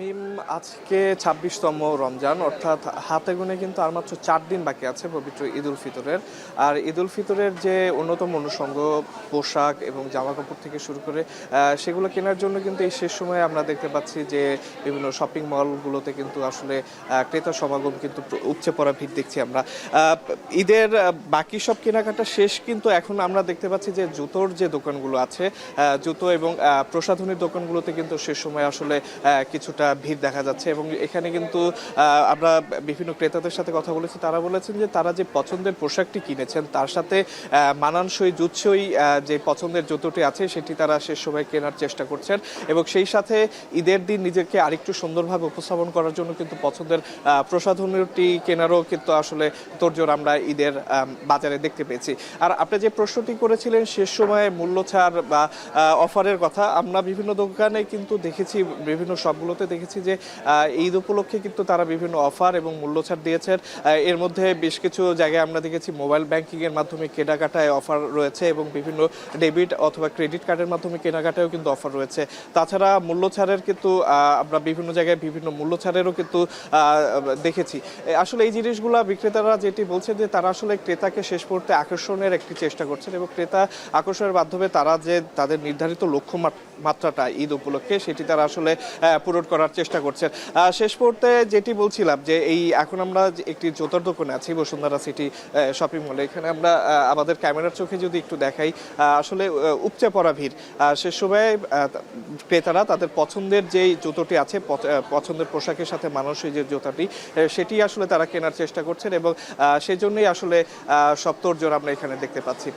মিম, আজকে 26তম রমজান, অর্থাৎ হাতে গুনে কিন্তু আর মাত্র 4 দিন বাকি আছে পবিত্র ঈদ উল ফিতরের। আর ঈদ উল ফিতরের যে অন্যতম অনুষঙ্গ পোশাক এবং জামা কাপড় থেকে শুরু করে সেগুলো কেনার জন্য কিন্তু এই শেষ সময়ে আমরা দেখতে পাচ্ছি যে বিভিন্ন শপিং মলগুলোতে কিন্তু আসলে ক্রেতা সমাগম কিন্তু উপচে পড়া ভিড় দেখছি আমরা। ঈদের বাকি সব কেনাকাটা শেষ, কিন্তু এখন আমরা দেখতে পাচ্ছি যে জুতোর যে দোকানগুলো আছে, জুতো এবং প্রসাধনীর দোকানগুলোতে কিন্তু শেষ সময় আসলে কিছুটা ভিড় দেখা যাচ্ছে। এবং এখানে কিন্তু আমরা বিভিন্ন ক্রেতাদের সাথে কথা বলেছি, তারা বলেছেন যে তারা যে পছন্দের পোশাকটি কিনেছেন তার সাথে মানানসই জুতসই যে পছন্দের জুতোটি আছে সেটি তারা শেষ সময় কেনার চেষ্টা করছেন। এবং সেই সাথে ঈদের দিন নিজেকে আরেকটু সুন্দরভাবে উপস্থাপন করার জন্য কিন্তু পছন্দের প্রসাধনীটি কেনারও কিন্তু আসলে তোড়জোড় আমরা ঈদের বাজারে দেখতে পেয়েছি। আর আপনি যে প্রশ্নটি করেছিলেন শেষ সময়ে মূল্য ছাড় বা অফারের কথা, আমরা বিভিন্ন দোকানে কিন্তু দেখেছি, বিভিন্ন সবগুলোতে দেখেছি যে ঈদ উপলক্ষে কিন্তু তারা বিভিন্ন অফার এবং মূল্য ছাড় দিয়েছেন। এর মধ্যে বেশ কিছু জায়গায় আমরা দেখেছি মোবাইল ব্যাংকিং এর মাধ্যমে কেনাকাটায় অফার রয়েছে এবং বিভিন্ন ডেবিট অথবা ক্রেডিট কার্ডের মাধ্যমে কেনাকাটায়ও কিন্তু অফার রয়েছে। তাছাড়া মূল্য ছাড়ের কিন্তু আমরা বিভিন্ন জায়গায় বিভিন্ন মূল্য ছাড়েরও কিন্তু দেখেছি। আসলে এই জিনিসগুলো বিক্রেতারা যেটি বলছে যে তারা আসলে ক্রেতাকে শেষ মুহূর্তে আকর্ষণের একটি চেষ্টা করছেন এবং ক্রেতা আকর্ষণের মাধ্যমে তারা যে তাদের নির্ধারিত লক্ষ্যমাত্রাটা ঈদ উপলক্ষে সেটি তারা আসলে পূরণ করার চেষ্টা করছেন। শেষ মুহূর্তে যেটি বলছিলাম যে এই এখন আমরা একটি জুতোর দোকানে আছি বসুন্ধরা সিটি শপিং মলে। এখানে আমরা আমাদের ক্যামেরার চোখে যদি একটু দেখাই, আসলে উপচে পড়া ভিড়। শেষ সময়ে ক্রেতারা তাদের পছন্দের যেই জুতোটি আছে, পছন্দের পোশাকের সাথে মানানসই যে জুতাটি, সেটি আসলে তারা কেনার চেষ্টা করছেন এবং সেই জন্যই আসলে সব তোড়জোড় আমরা এখানে দেখতে পাচ্ছি।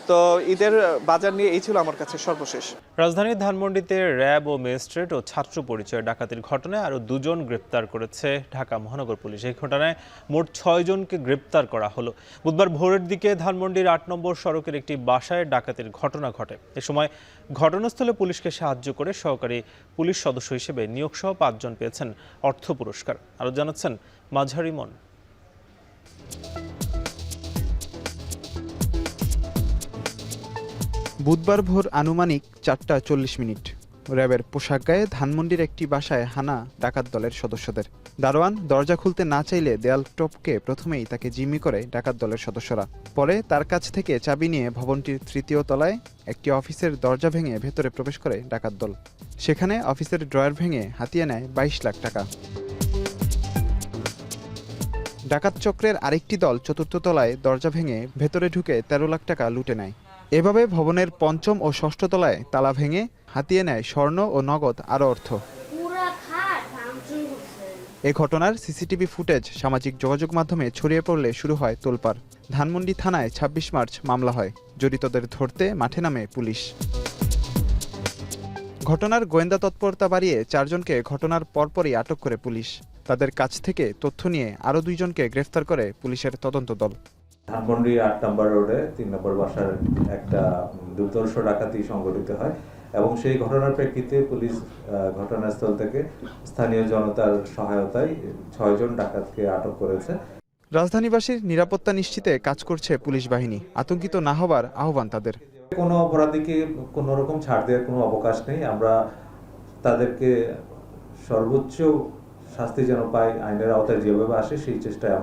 তো ঈদের বাজার নিয়ে এই ছিল আমার কাছে সর্বশেষ। রাজধানীর ধানমন্ডিতে র্যাব ও ম্যাজিস্ট্রেট ও ছাত্র পরিচয় ডাকাতির ঘটনায় আরও 2 জন গ্রেপ্তার করেছে ঢাকা মহানগর পুলিশ। এই ঘটনায় মোট 6 জনকে গ্রেপ্তার করা হলো। বুধবার ভোরের দিকে ধানমন্ডির 8 নম্বর সড়কের একটি বাসায় ডাকাতির ঘটনা ঘটে। এ সময় ঘটনাস্থলে পুলিশকে সাহায্য করে সহকারী পুলিশ সদস্য হিসেবে নিয়োগসহ 5 জন পেয়েছেন অর্থ পুরস্কার। আরও জানাচ্ছেন মাঝারি মন। বুধবার ভোর আনুমানিক 4:40 র্যাবের পোশাক গায়ে ধানমন্ডির একটি বাসায় হানা ডাকাত দলের সদস্যদের। দারোয়ান দরজা খুলতে না চাইলে দেয়াল টপকে প্রথমেই তাকে জিম্মি করে ডাকাত দলের সদস্যরা। পরে তার কাছ থেকে চাবি নিয়ে ভবনটির 3য় তলায় একটি অফিসের দরজা ভেঙে ভেতরে প্রবেশ করে ডাকাত দল। সেখানে অফিসের ড্রয়ার ভেঙে হাতিয়ে নেয় 22 লাখ টাকা। ডাকাত চক্রের আরেকটি দল 4র্থ তলায় দরজা ভেঙে ভেতরে ঢুকে 13 লাখ টাকা লুটে নেয়। এভাবে ভবনের 5ম ও 6ষ্ঠ তলায় তালা ভেঙে হাতিয়ে নেয় স্বর্ণ ও নগদ আরও অর্থ। এ ঘটনার সিসিটিভি ফুটেজ সামাজিক যোগাযোগ মাধ্যমে ছড়িয়ে পড়লে শুরু হয় তোলপাড়। ধানমন্ডি থানায় 26 মার্চ মামলা হয়। জড়িতদের ধরতে মাঠে নামে পুলিশ। ঘটনার গোয়েন্দা তৎপরতা বাড়িয়ে 4 জনকে ঘটনার পরপরই আটক করে পুলিশ। তাদের কাছ থেকে তথ্য নিয়ে আরও 2 জনকে গ্রেফতার করে পুলিশের তদন্ত দল। ধানমন্ডি 8 নম্বর রোডে 3 নম্বর বাসার একটা দুর্ধর্ষ ডাকাতি সংঘটিত হয় এবং সেই ঘটনার প্রেক্ষিতে পুলিশ ঘটনাস্থল থেকে স্থানীয় জনতার সহায়তায় 6 জন ডাকাতকে আটক করেছে। রাজধানীবাসীর নিরাপত্তা নিশ্চিতে কাজ করছে পুলিশ বাহিনী। আতঙ্কিত না হবার আহ্বান তাদের। কোনো অপরাধীকে কোনো রকম ছাড় দেওয়ার কোনো অবকাশ নেই। আমরা তাদেরকে সর্বোচ্চ শাস্তি যেন পায়, আইনের আওতায় যেভাবে আসে সেই চেষ্টায়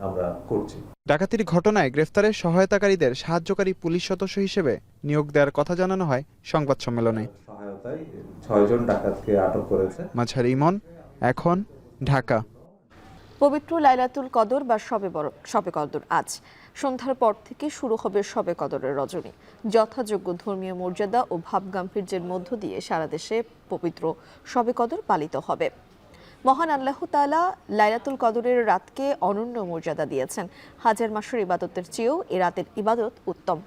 আমরা করছি। ডাকাতির ঘটনায় গ্রেফতারে সহায়তাকারীদের সাহায্যকারী পুলিশ সদস্য হিসেবে নিয়োগ দেওয়ার কথা জানানো হয় সংবাদ সম্মেলনে। সহায়তায় 6 জন ডাকাতকে আটক করেছে। মাঝার ইমন, এখন, ঢাকা। পবিত্র লাইলাতুল কদর বা শবে কদর আজ সন্ধ্যার পর থেকে শুরু হবে শবে কদরের রজনী। যথাযোগ্য ধর্মীয় মর্যাদা ও ভাবগাম্ভীর্যের মধ্য দিয়ে সারা দেশে পবিত্র শবে কদর পালিত হবে। মহান আল্লাহ তাআলা লাইলাতুল কদরের রাতকে অনন্য মর্যাদা দিয়েছেন। হাজার মাসের ইবাদতের চেয়েও এই রাতের ইবাদত উত্তম।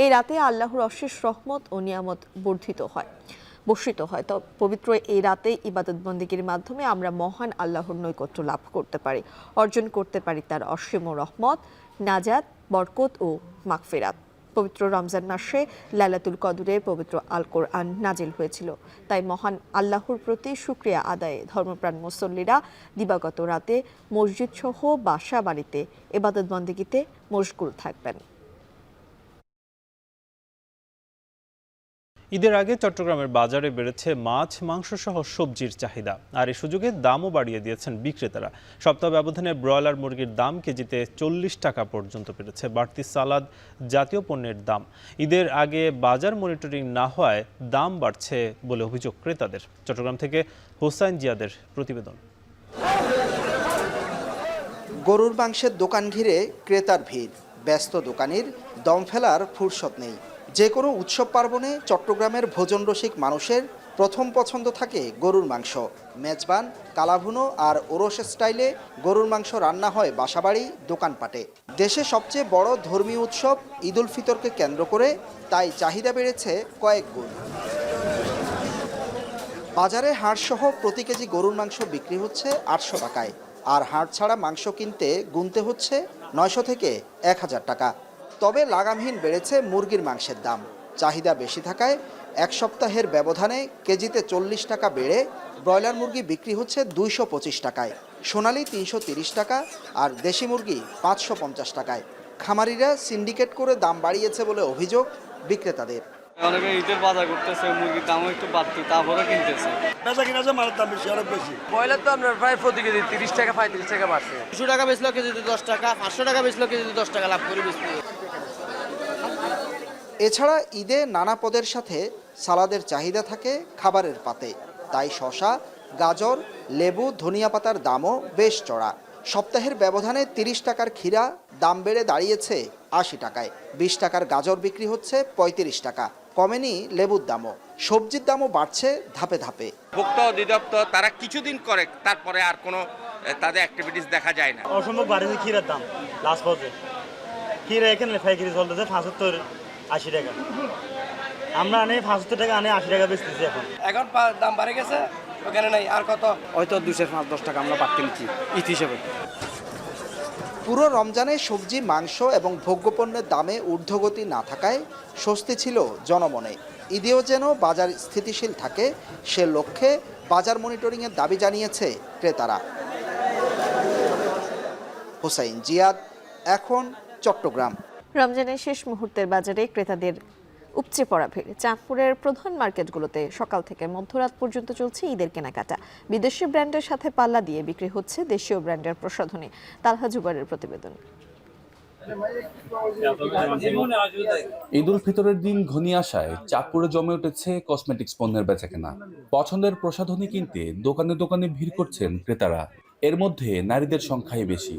এই রাতে আল্লাহর অশেষ রহমত ও নিয়ামত বর্ষিত হয়। তো পবিত্র এই রাতে ইবাদত বন্দেগীর মাধ্যমে আমরা মহান আল্লাহর নৈকট্য লাভ করতে পারি, অর্জন করতে পারি তার অসীম রহমত, নাজাত, বরকত ও মাগফিরাত। পবিত্র রমজান মাসে লাইলাতুল কদরে পবিত্র আল কোরআন নাজিল হয়েছিল। তাই মহান আল্লাহর প্রতি শুকরিয়া আদায়ে ধর্মপ্রাণ মুসল্লিরা দিবাগত রাতে মসজিদ সহ বাসা বাড়িতে ইবাদত বন্দেগীতে মশগুল থাকবেন। ঈদের আগে চট্টগ্রামের বাজারে বেড়েছে মাছ, মাংস সহ সবজির চাহিদা, আর এই সুযোগে দামও বাড়িয়ে দিয়েছেন বিক্রেতারা। সপ্তাহ ব্যবধানে ব্রয়লার মুরগির দাম কেজিতে 40 টাকা পর্যন্ত বেড়েছে। বাড়তি সালাদ, জাতীয় পণ্যের দাম। ঈদের আগে বাজার মনিটরিং না হওয়ায় দাম বাড়ছে বলে অভিযোগ ক্রেতাদের। চট্টগ্রাম থেকে হোসাইন জিয়াদের প্রতিবেদন। গরুর মাংসের দোকান ঘিরে ক্রেতার ভিড়, ব্যস্ত দোকানির দম ফেলার ফুরসত নেই। যে কোনো উৎসব পার্বণে চট্টগ্রামের ভোজন রসিক মানুষের প্রথম পছন্দ থাকে গরুর মাংস। মেজবান, কালাভুনো আর ওরস স্টাইলে গরুর মাংস রান্না হয় বাসাবাড়ি, দোকানপাটে। দেশে সবচেয়ে বড় ধর্মীয় উৎসব ঈদ উল ফিতরকে কেন্দ্র করে তাই চাহিদা বেড়েছে কয়েক গুণ। বাজারে হাড়সহ প্রতি কেজি গরুর মাংস বিক্রি হচ্ছে 800 টাকায়, আর হাড় ছাড়া মাংস কিনতে গুনতে হচ্ছে 900 থেকে 1000 টাকা। তবে লাগামহীন বেড়েছে মুরগির মাংসের দাম। চাহিদা বেশি থাকায় এক সপ্তাহের ব্যবধানে কেজিতে 40 টাকা বেড়ে ব্রয়লার মুরগি বিক্রি হচ্ছে 225 টাকায়, সোনালী 330 টাকা আর দেশি মুরগি 550 টাকায়। খামারিরা সিন্ডিকেট করে দাম বাড়িয়েছে বলে অভিযোগ বিক্রেতাদের। অনেকে ঈদের বাজার করতেছে, মুরগির দামও একটু বাড়তি, তারপরে কিনতেছে। বেচা কিনা যে মালের দাম বেশি, অনেক বেশি। ব্রয়লার তো আমরা প্রায় প্রতি কেজি 30 টাকা 35 টাকা বাড়ছে। 200 টাকা বেচলো কেজিতে 10 টাকা, 500 টাকা বেচলো কেজিতে 10 টাকা লাভ করে বেচলো। এছাড়া ঈদে নানা পদের সাথে সালাদের চাহিদা থাকে খাবারের পাতে। তাই শসা, গাজর, লেবু, ধনিয়া পাতার দামও বেশ চড়া। সপ্তাহের ব্যবধানে 30 টাকার ক্ষীরা দাম বেড়ে দাঁড়িয়েছে 80 টাকায়। 20 টাকার গাজর বিক্রি হচ্ছে 35 টাকা। কমেনি লেবুর দামও। সবজির দামও বাড়ছে ধাপে ধাপে। ভোক্তা অধিদপ্তর তারা কিছুদিন করে, তারপরে আর কোনো তাদের অ্যাক্টিভিটিস দেখা যায় না। অসম্ভব বাড়িছে ক্ষীরের দাম। লাস্ট পথে ক্ষীরা এখানে পাইকারি চলতেছে 75-80 টাকা। আমরা আনে 75 টাকা, আনে 80 টাকা বেচতেছি। এখন দাম বাড়ে গেছে, ওখানে নাই আর কত, হয়তো 205-10 টাকা আমরা বাড়তে নিচ্ছি ঈদ হিসেবে। পুরো রমজানে সবজি, মাংস এবং ভোগ্যপণ্যের দামে ঊর্ধ্বগতি না থাকায় স্বস্তি ছিল জনমনে। ঈদেও যেন বাজার স্থিতিশীল থাকে সে লক্ষ্যে বাজার মনিটরিংয়ের দাবি জানিয়েছে ক্রেতারা। হোসাইন জিয়াদ, এখন, চট্টগ্রাম। রমজানের শেষ মুহূর্তের বাজারে ক্রেতাদের উপচে পড়া ভিড়। চাঁদপুরের প্রধান মার্কেটগুলোতে সকাল থেকে মধ্যরাত পর্যন্ত চলছে ঈদের কেনাকাটা। বিদেশি ব্র্যান্ডের সাথে পাল্লা দিয়ে বিক্রি হচ্ছে দেশীয় ব্র্যান্ডের প্রসাধনী। তালহা জুবারের প্রতিবেদন। ঈদ উল ফিতরের দিন ঘনিয়ে আসায় চাঁদপুরে জমে উঠেছে কসমেটিক্স পণ্যের বেচাকেনা। পছন্দের প্রসাধনী কিনতে দোকানে দোকানে ভিড় করছেন ক্রেতারা। এর মধ্যে নারীদের সংখ্যাই বেশি।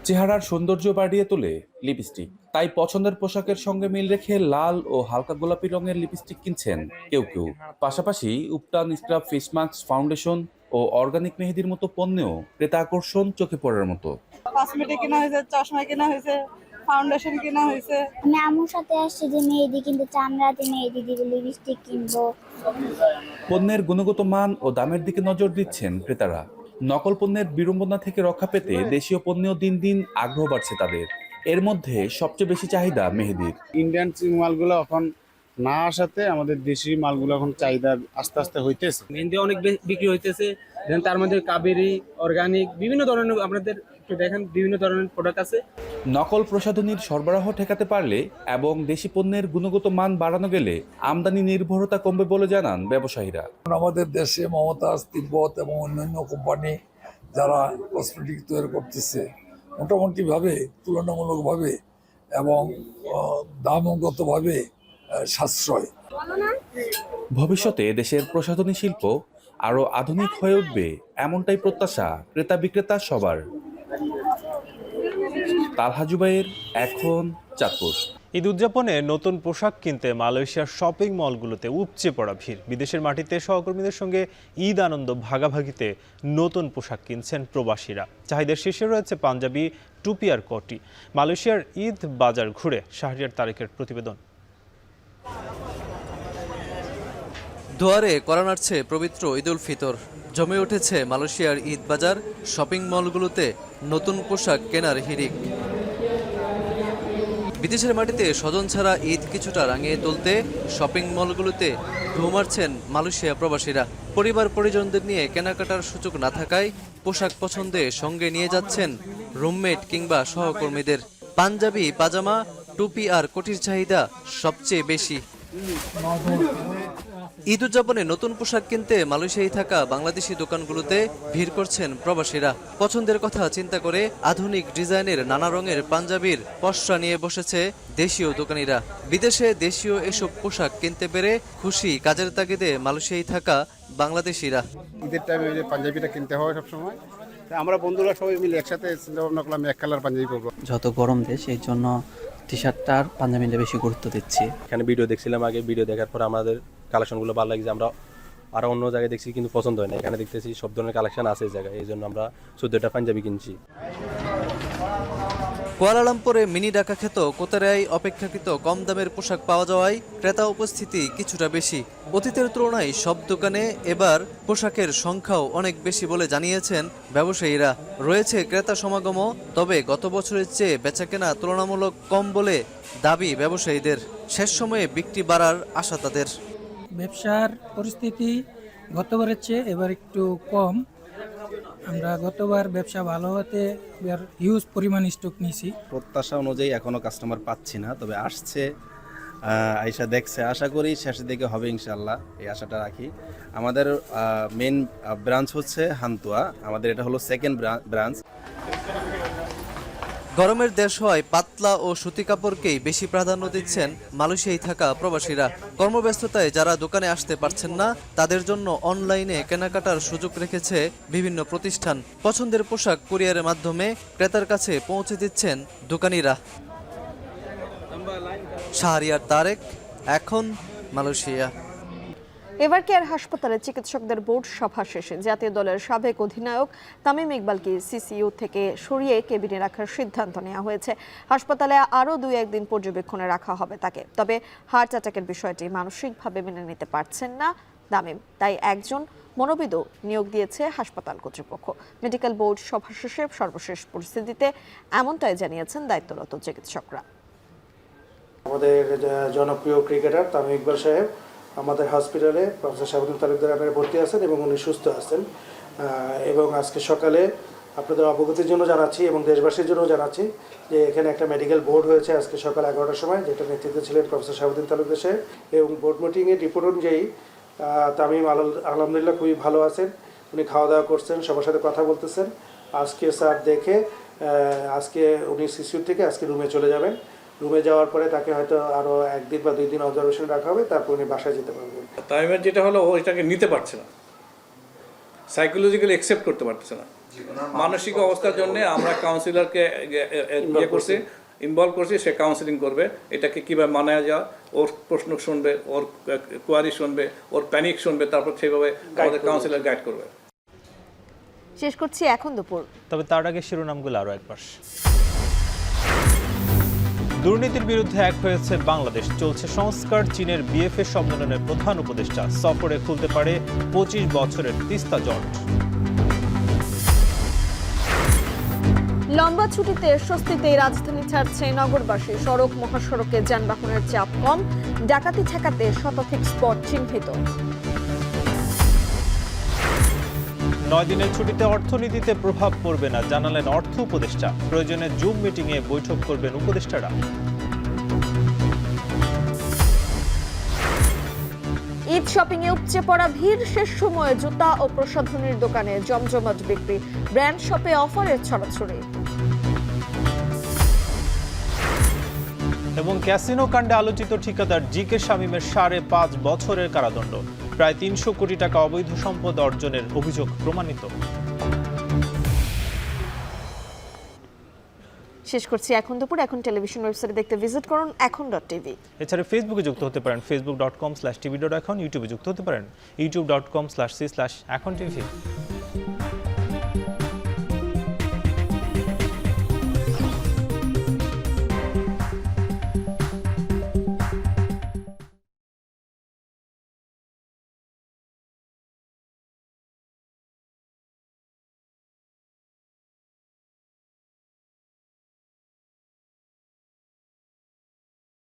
চেহারার সৌন্দর্য বাড়িয়ে তোলে লিপস্টিক, তাই পছন্দের পোশাকের সঙ্গে মিল রেখে লাল ও হালকা গোলাপি রঙের লিপস্টিক কিনছেন কেউ কেউ। পাশাপাশি উপটান, স্ক্রাব, ফেস মাস্ক, ফাউন্ডেশন ও অর্গানিক মেহেদির মতো পণ্যেও ক্রেতা আকর্ষণ চোখে পড়ার মতো। কসমেটিক কেনা হয়েছে, চশমা কেনা হয়েছে, ফাউন্ডেশন কেনা হয়েছে। আমি আম্মুর সাথে আসছি যে মেহেদি কিনতে, চামড়াতে মেহেদি দিব, লিপস্টিক কিনবো। পণ্যের গুণগত মান ও দামের দিকে নজর দিচ্ছেন ক্রেতারা। নকল পণ্যের বিড়ম্বনা থেকে রক্ষা পেতে দেশীয় পণ্যেও দিন দিন আগ্রহ বাড়ছে তাদের। এর মধ্যে সবচেয়ে বেশি চাহিদা মেহেদির। ইন্ডিয়ান মালগুলো এখন না আসাতে আমাদের দেশি মালগুলো এখন চাহিদা আস্তে আস্তে হইতেছে। মেহেদি অনেক বিক্রি হইতেছে। তার মধ্যে কাবেরি, অর্গানিক বিভিন্ন ধরনের আপনাদের আপনি দেখেন বিভিন্ন ধরনের প্রোডাক্ট আছে। নকল প্রসাধনীর সরবরাহ ঠেকাতে পারলে এবং দেশি পণ্যের গুণগত মান বাড়ানো গেলে আমদানি নির্ভরতা কমবে বলে জানান ব্যবসায়ীরা। আমাদের দেশে মমতাজ, তিব্বত এবং অন্যান্য কোম্পানি যারা কসমেটিক তৈরি করতেছে মোটামুটিভাবে তুলনামূলকভাবে এবং দামগতভাবে সাশ্রয়। ভবিষ্যতে দেশের প্রসাধনী শিল্প আরও আধুনিক হয়ে উঠবে এমনটাই প্রত্যাশা ক্রেতা বিক্রেতা সবার। তালহা জুবাইর, এখন চাঁদপুর। ঈদ উদযাপনে নতুন পোশাক কিনতে মালয়েশিয়ার শপিং মলগুলোতে উপচে পড়া ভিড়। বিদেশের মাটিতে সহকর্মীদের সঙ্গে ঈদ আনন্দ ভাগাভাগিতে নতুন পোশাক কিনছেন প্রবাসীরা। চাহিদার শীর্ষে রয়েছে পাঞ্জাবি, টুপি আর কোটি। মালয়েশিয়ার ঈদ বাজার ঘুরে শাহরিয়ার তারেকের প্রতিবেদন। দুয়ারে কড়া নাড়ছে পবিত্র ঈদ উল ফিতর। জমে উঠেছে মালয়েশিয়ার ঈদ বাজার, শপিং মলগুলোতে নতুন পোশাক কেনার হিড়িক। বিদেশের মাটিতে স্বজন ছাড়া ঈদ কিছুটা রাঙিয়ে তুলতে শপিং মলগুলোতে ঢু মারছেন মালয়েশিয়া প্রবাসীরা। পরিবার পরিজনদের নিয়ে কেনাকাটার সুযোগ না থাকায় পোশাক পছন্দে সঙ্গে নিয়ে যাচ্ছেন রুমমেট কিংবা সহকর্মীদের। পাঞ্জাবি, পাজামা, টুপি আর কোটির চাহিদা সবচেয়ে বেশি। ঈদ উদযাপনে নতুন পোশাক কিনতে মালয়েশিয়ায় থাকা বাংলাদেশি দোকানগুলোতে ভিড় করছেন প্রবাসীরা। পছন্দের কথা চিন্তা করে আধুনিক ডিজাইনের নানা রঙের পাঞ্জাবির পসরা নিয়ে বসেছে দেশীয় দোকানিরা। বিদেশে দেশীয় এসব পোশাক কিনতে পেরে খুশি কাজের তাগিদে মালয়েশিয়ায় থাকা বাংলাদেশিরা। ঈদের টাইমে পাঞ্জাবিটা কিনতে হয় সবসময়, আমরা বন্ধুরা সবাই মিলে একসাথে চিন্তা ভাবনা করলাম এক কালার পাঞ্জাবি করবো। যত গরম দেশ এই জন্য টি শার্টটা আর পাঞ্জাবিটা বেশি গুরুত্ব দিচ্ছি। এখানে ভিডিও দেখছিলাম, আগে ভিডিও দেখার পর আমাদের কালেকশনগুলো ভালো লাগছে। আমরা আরও অন্য জায়গায় দেখছি কিন্তু পছন্দ হয় না, এখানে দেখতেছি সব ধরনের কালেকশন আছে এই জায়গায়, এই জন্য আমরা 14টা পাঞ্জাবি কিনছি। কুয়ালালামপুরে মিনি ঢাকা খ্যাত কোতারায় অপেক্ষাকৃত কম দামের পোশাক পাওয়া যাওয়ায় ক্রেতা উপস্থিতি কিছুটা বেশি। অতীতের তুলনায় সব দোকানে এবার পোশাকের সংখ্যাও অনেক বেশি বলে জানিয়েছেন ব্যবসায়ীরা। রয়েছে ক্রেতা সমাগমও, তবে গত বছরের চেয়ে বেচাকেনা তুলনামূলক কম বলে দাবি ব্যবসায়ীদের। শেষ সময়ে বিক্রি বাড়ার আশা তাদের। ব্যবসার পরিস্থিতি গতবারের চেয়ে এবার একটু কম। আমরা গতবার ব্যবসা ভালো হতে হিউজ পরিমাণ স্টক নিয়েছি। প্রত্যাশা অনুযায়ী এখনো কাস্টমার পাচ্ছি না, তবে আসছে, আইসা দেখছে। আশা করি শেষের দিকে হবে ইনশাল্লাহ, এই আশাটা রাখি। আমাদের মেন ব্রাঞ্চ হচ্ছে হান্তুয়া, আমাদের এটা হলো সেকেন্ড ব্রাঞ্চ। গরমের দেশ হয় পাতলা ও সুতি কাপড়কেই বেশি প্রাধান্য দিচ্ছেন মালয়েশিয়ায় থাকা প্রবাসীরা। কর্মব্যস্ততায় যারা দোকানে আসতে পারছেন না তাদের জন্য অনলাইনে কেনাকাটার সুযোগ রেখেছে বিভিন্ন প্রতিষ্ঠান। পছন্দের পোশাক কুরিয়ারের মাধ্যমে ক্রেতার কাছে পৌঁছে দিচ্ছেন দোকানিরা। শাহরিয়ার তারেক, এখন মালয়েশিয়া। এবার কেয়ার হাসপাতালে চিকিৎসকদের বোর্ড সভা শেষে জাতীয় দলের সাবেক অধিনায়ক তামিম ইকবালকে সিসিইউ থেকে সরিয়ে কেবিনে রাখার সিদ্ধান্ত নেওয়া হয়েছে। হাসপাতালে আরও 2-1 দিন পর্যবেক্ষণে রাখা হবে তাকে। তবে হার্ট অ্যাটাকের বিষয়টি মানসিকভাবে মেনে নিতে পারছেন না তামিম, তাই একজন মনোবিদও নিয়োগ দিয়েছে হাসপাতাল কর্তৃপক্ষ। মেডিকেল বোর্ড সভা শেষে সর্বশেষ পরিস্থিতিতে এমনটাই জানিয়েছেন দায়িত্বরত চিকিৎসকরা। আমাদের জনপ্রিয় ক্রিকেটার তামিম ইকবাল সাহেব আমাদের হসপিটালে প্রফেসর শাহাবুদ্দিন তালুকদার আন্ডারে ভর্তি আছেন এবং উনি সুস্থ আছেন। এবং আজকে সকালে আপনাদের অবগতির জন্য জানাচ্ছি এবং দেশবাসীর জন্য জানাচ্ছি যে এখানে একটা মেডিকেল বোর্ড হয়েছে আজকে সকাল 11টার সময়, যেটা নেতৃত্বে ছিলেন প্রফেসর শাহাবুদ্দিন তালুকদার সাহেব। এবং বোর্ড মিটিংয়ের রিপোর্ট অনুযায়ী তামিম আলহামদুলিল্লাহ খুবই ভালো আছেন, উনি খাওয়া দাওয়া করছেন, সবার সাথে কথা বলতেছেন। আজকে স্যার দেখে আজকে উনি সিসিইউ থেকে আজকে রুমে চলে যাবেন। রুমে যাওয়ার পরে তাকে হয়তো আরও 1 দিন বা 2 দিন অবজারভেশন রাখা হবে, তারপর উনি বাসায় যেতে পারবেন। তামিমের যেটা হলো ও এটাকে নিতে পারছে না, সাইকোলজিক্যালি অ্যাকসেপ্ট করতে পারছে না। মানসিক অবস্থার জন্য আমরা কাউন্সিলরকে করছি, ইনভলভ করছি, সে কাউন্সিলিং করবে এটাকে কীভাবে মানায় যাওয়া, ওর প্রশ্ন শুনবে, ওর কোয়ারি শুনবে, ওর প্যানিক শুনবে, তারপর সেইভাবে আমাদের কাউন্সিলর গাইড করবে। শেষ করছি এখন দুপুর, তবে তার আগে শিরোনামগুলো আরও একবার। দুর্নীতির বিরুদ্ধে এক হয়েছে বাংলাদেশ, চলছে সংস্কার। চীনের বিএফএ সম্মেলনের প্রধান উপদেষ্টা, সফরে খুলতে পারে 25 বছরের তিস্তা জট। লম্বা ছুটিতে স্বস্তিতেই রাজধানী ছাড়ছে নগরবাসী। সড়ক মহাসড়কে যানবাহনের চাপ কম, ডাকাতি ঠেকাতে শতাধিক স্পট চিহ্নিত। 9 দিনের ছুটিতে অর্থনীতিতে প্রভাব পড়বে না জানালেন অর্থ উপদেষ্টা। প্রয়োজনে জুম মিটিংয়ে বৈঠক করবেন উপদেষ্টারা। ঈদ শপিং এ উপচে পড়া ভিড়, শেষ সময়ে জুতা ও প্রসাধনীর দোকানে জমজমাট বিক্রি, ব্র্যান্ড শপে অফারের ছড়াছড়ি। এবং ক্যাসিনো কাণ্ডে আলোচিত ঠিকাদার জি.কে. শামীমের 5.5 বছরের কারাদণ্ড। প্রায় 300 কোটি টাকা অবৈধ সম্পদ অর্জনের অভিযোগ প্রমাণিত। শেষ করছি এখন দুপুর। এখন টেলিভিশন ওয়েবসাইটে দেখতে ভিজিট করুন এখন.টিভি। এছাড়া ফেসবুকে যুক্ত হতে পারেন facebook.com/tv.এখন, ইউটিউবে যুক্ত হতে পারেন youtube.com/c/echontv।